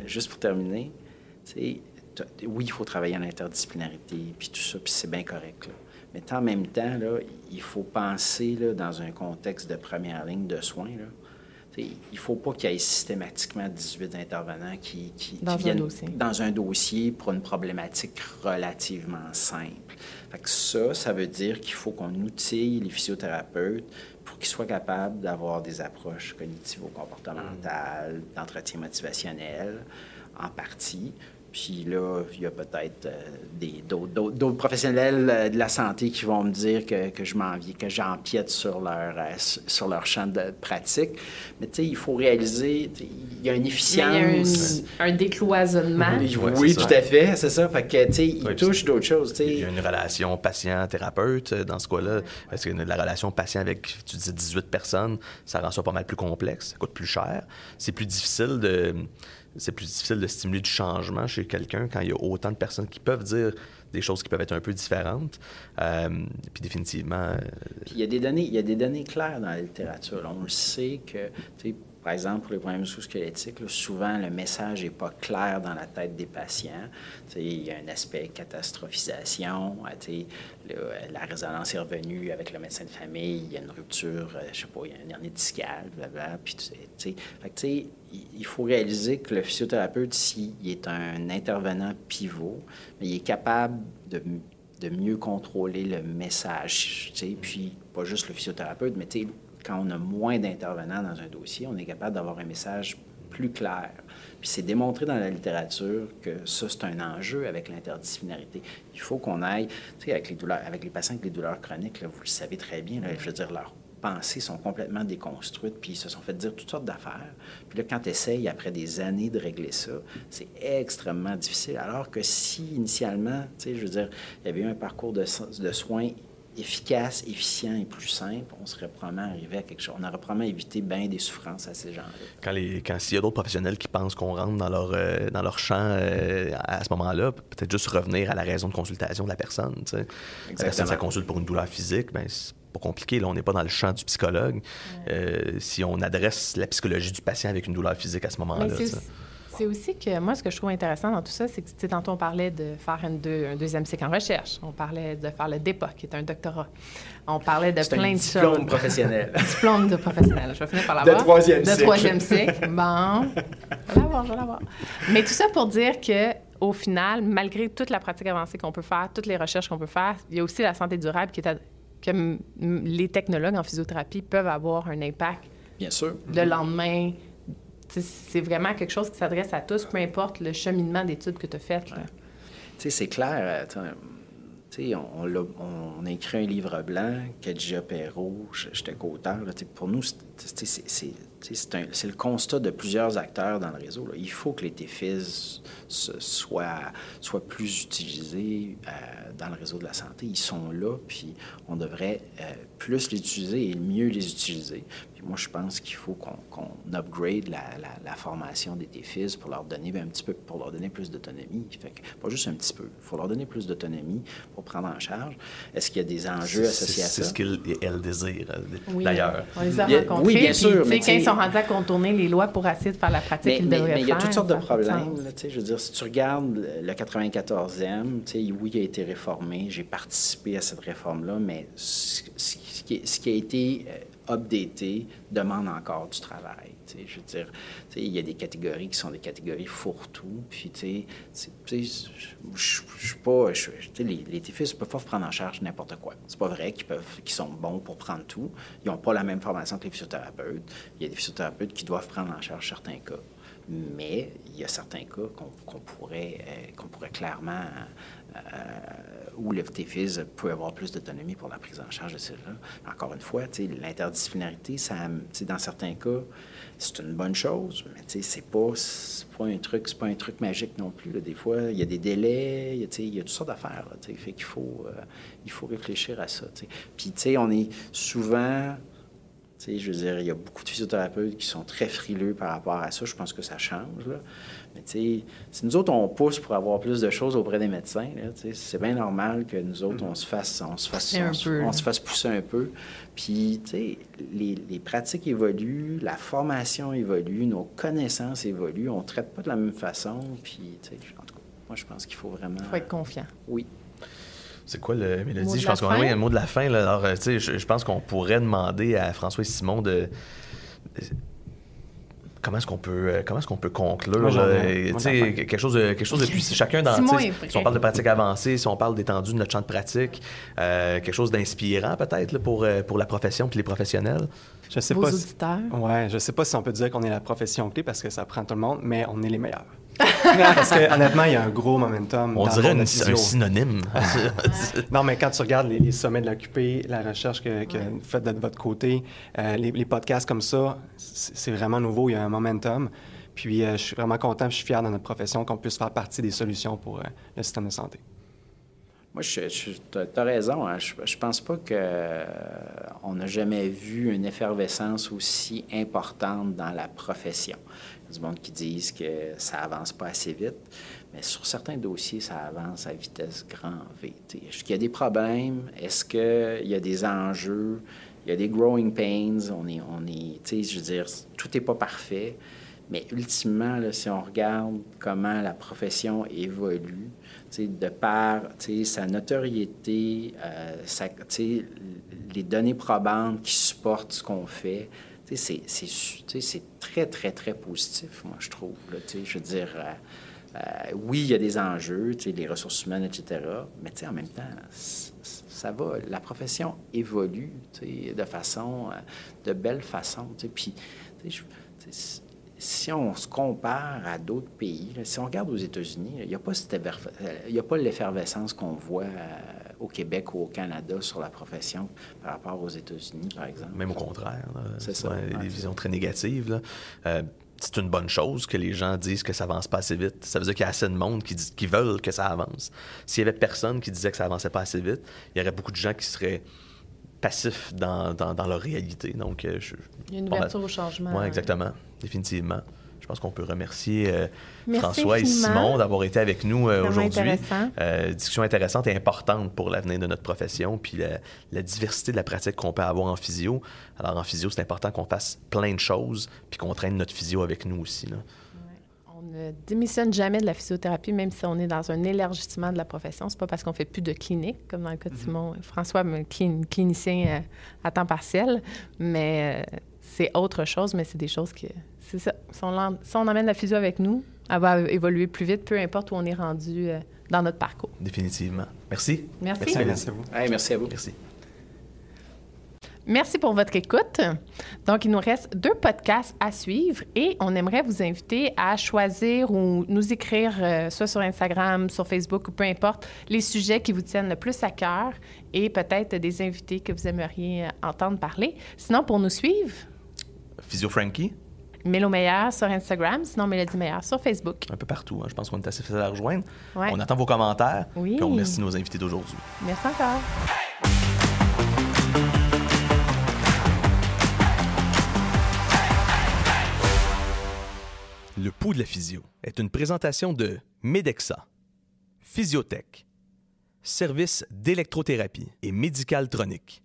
juste pour terminer, tu sais, oui, il faut travailler en interdisciplinarité, puis tout ça, puis c'est bien correct, là. Mais en même temps, là, il faut penser là, dans un contexte de première ligne de soins. Là. Il ne faut pas qu'il y ait systématiquement 18 intervenants qui viennent dans un dossier pour une problématique relativement simple. Fait que ça veut dire qu'il faut qu'on outille les physiothérapeutes pour qu'ils soient capables d'avoir des approches cognitivo-comportementales, d'entretien motivationnel, en partie. Puis là, il y a peut-être d'autres professionnels de la santé qui vont me dire que j'empiète sur leur champ de pratique. Mais tu sais, il faut réaliser, il y a une efficience. Il y a un décloisonnement. Oui, tout à fait, c'est ça. Fait que, tu sais, il touche d'autres choses. T'sais. Il y a une relation patient-thérapeute dans ce cas-là. Parce que la relation patient avec, tu disais, 18 personnes, ça rend ça pas mal plus complexe, ça coûte plus cher. C'est plus difficile de stimuler du changement chez quelqu'un quand il y a autant de personnes qui peuvent dire des choses qui peuvent être un peu différentes. Puis définitivement... Puis il y a des données claires dans la littérature. Là, on le sait que, par exemple, pour les problèmes musculosquelettiques, souvent le message n'est pas clair dans la tête des patients. Il y a un aspect catastrophisation. La résonance est revenue avec le médecin de famille. Il y a une rupture, je sais pas, il y a une hernie discale, blablabla. Puis, il faut réaliser que le physiothérapeute, s'il est un intervenant pivot, mais il est capable de mieux contrôler le message. Puis, pas juste le physiothérapeute, mais quand on a moins d'intervenants dans un dossier, on est capable d'avoir un message plus clair. Puis c'est démontré dans la littérature que ça, c'est un enjeu avec l'interdisciplinarité. Il faut qu'on aille, avec les patients avec les douleurs chroniques, là, vous le savez très bien, là, je veux dire, leurs pensées sont complètement déconstruites, puis ils se sont fait dire toutes sortes d'affaires. Puis là, quand tu essayes, après des années, de régler ça, c'est extrêmement difficile. Alors que si, initialement, je veux dire, il y avait eu un parcours de soins efficace, efficient et plus simple, on serait probablement arrivé à quelque chose. On aurait probablement évité bien des souffrances à ces gens-là. S'il y a d'autres professionnels qui pensent qu'on rentre dans leur champ à ce moment-là, peut-être juste revenir à la raison de consultation de la personne. La personne, ça consulte pour une douleur physique, bien, c'est pas compliqué, là, on n'est pas dans le champ du psychologue. Si on adresse la psychologie du patient avec une douleur physique à ce moment-là. C'est aussi que moi, ce que je trouve intéressant dans tout ça, c'est que tantôt, on parlait de faire un deuxième cycle en recherche. On parlait de faire le DEPA, qui est un doctorat. On parlait de plein de choses. Diplôme professionnel. Diplôme de professionnel. Je vais finir par l'avoir. De troisième cycle. Bon. Je vais l'avoir. Mais tout ça pour dire que au final, malgré toute la pratique avancée qu'on peut faire, toutes les recherches qu'on peut faire, il y a aussi la santé durable que les technologues en physiothérapie peuvent avoir un impact. Bien sûr. Le lendemain. C'est vraiment quelque chose qui s'adresse à tous, peu importe le cheminement d'études que tu as fait. Ouais. C'est clair. On a écrit un livre blanc, Khadija Perrault, j'étais co-auteur. Pour nous, c'est le constat de plusieurs acteurs dans le réseau. Là. Il faut que les TFIS soient plus utilisés dans le réseau de la santé. Ils sont là, puis on devrait plus les utiliser et mieux les utiliser. Puis moi, je pense qu'il faut qu'on upgrade la formation des TFIS pour leur donner pour leur donner plus d'autonomie. Fait que, pas juste un petit peu. Il faut leur donner plus d'autonomie pour prendre en charge. Est-ce qu'il y a des enjeux associés à ça? C'est ce qu'elles désirent, d'ailleurs. On les a rencontrés. Oui, bien sûr. Mais quand ils sont rendus à contourner les lois pour essayer de faire la pratique qu'ils devraient faire. Mais il y a toutes sortes de problèmes. Là, je veux dire, si tu regardes le 94e, oui, il a été réformé. J'ai participé à cette réforme-là, mais ce qui a été updaté demande encore du travail. Je veux dire, il y a des catégories qui sont des catégories fourre-tout. Puis, je suis pas... Les TFIS ne peuvent pas prendre en charge n'importe quoi. C'est pas vrai qu'ils sont bons pour prendre tout. Ils n'ont pas la même formation que les physiothérapeutes. Il y a des physiothérapeutes qui doivent prendre en charge certains cas. Mais il y a certains cas qu'on pourrait clairement... où le TFIS peut avoir plus d'autonomie pour la prise en charge de celle-là. Encore une fois, l'interdisciplinarité, dans certains cas, c'est une bonne chose, mais c'est pas un truc magique non plus. Là. Des fois, il y a des délais, il y a toutes sortes d'affaires. Fait qu'il faut réfléchir à ça. Puis, on est souvent... je veux dire, il y a beaucoup de physiothérapeutes qui sont très frileux par rapport à ça. Je pense que ça change, là. Mais si nous autres, on pousse pour avoir plus de choses auprès des médecins, là, c'est bien normal que nous autres, on se fasse pousser un peu. Puis, les pratiques évoluent, la formation évolue, nos connaissances évoluent. On ne traite pas de la même façon. Puis, en tout cas, moi, je pense qu'il faut vraiment... Il faut être confiant. Oui. C'est quoi le Mélodie? Je pense qu'on a un mot de la fin. Là. Alors, je pense qu'on pourrait demander à François et Simon de... Comment est-ce qu'on peut conclure? Quelque chose de plus... Chacun dans... Si on parle de pratique avancée, si on parle d'étendue de notre champ de pratique, quelque chose d'inspirant peut-être là, pour la profession puis les professionnels. Je sais Vos pas auditeurs. Je sais pas si on peut dire qu'on est la profession clé parce que ça prend tout le monde, mais on est les meilleurs. Parce que honnêtement, il y a un gros momentum. On dirait un synonyme. Non, mais quand tu regardes les sommets de l'Occupé, la recherche que vous faites de votre côté, les podcasts comme ça, c'est vraiment nouveau. Il y a un momentum. Puis je suis vraiment content, je suis fier dans notre profession qu'on puisse faire partie des solutions pour le système de santé. Moi, tu as raison. Hein. Je pense pas qu'on n'a jamais vu une effervescence aussi importante dans la profession. Il y a du monde qui disent que ça avance pas assez vite, mais sur certains dossiers, ça avance à vitesse grand V. Est-ce qu'il y a des problèmes? Est-ce qu'il y a des enjeux? Il y a des growing pains. Je veux dire, tout n'est pas parfait. Mais ultimement, là, si on regarde comment la profession évolue, de par sa notoriété, les données probantes qui supportent ce qu'on fait, c'est très, très, très positif, moi, je trouve. Là, je veux dire, oui, il y a des enjeux, les ressources humaines, etc., mais en même temps, ça va. La profession évolue de belle façon. Puis, si on se compare à d'autres pays, là, si on regarde aux États-Unis, il n'y a pas l'effervescence qu'on voit au Québec ou au Canada sur la profession par rapport aux États-Unis, par exemple. Même au contraire. Là, c'est ça. Des visions très négatives. Là. C'est une bonne chose que les gens disent que ça avance pas assez vite. Ça veut dire qu'il y a assez de monde qui veulent que ça avance. S'il y avait personne qui disait que ça avançait pas assez vite, il y aurait beaucoup de gens qui seraient passifs dans leur réalité. Donc, il y a une ouverture au changement. Oui, exactement. Définitivement. Je pense qu'on peut remercier Merci François et infiniment. Simon d'avoir été avec nous Vraiment aujourd'hui. intéressant. Discussion intéressante et importante pour l'avenir de notre profession, puis la diversité de la pratique qu'on peut avoir en physio. Alors en physio, c'est important qu'on fasse plein de choses, puis qu'on traîne notre physio avec nous aussi, là. On ne démissionne jamais de la physiothérapie, même si on est dans un élargissement de la profession. C'est pas parce qu'on fait plus de clinique, comme dans le cas de Simon. François, clinicien à temps partiel, mais c'est autre chose, mais c'est des choses que... C'est ça. Si on emmène la physio avec nous, elle va évoluer plus vite, peu importe où on est rendu dans notre parcours. Définitivement. Merci. Merci. Merci à vous. Hey, merci à vous. Merci. Merci pour votre écoute. Donc, il nous reste 2 podcasts à suivre et on aimerait vous inviter à choisir ou nous écrire, soit sur Instagram, sur Facebook ou peu importe, les sujets qui vous tiennent le plus à cœur et peut-être des invités que vous aimeriez entendre parler. Sinon, pour nous suivre, Physio Frankie, Mélo Meilleur sur Instagram, sinon Mélodie Meilleur sur Facebook. un peu partout. Hein. Je pense qu'on est assez facile à rejoindre. Ouais. On attend vos commentaires. Oui. Puis on remercie nos invités d'aujourd'hui. Merci encore. Le pouls de la physio est une présentation de Medexa, Physiotech, service d'électrothérapie et médical tronique.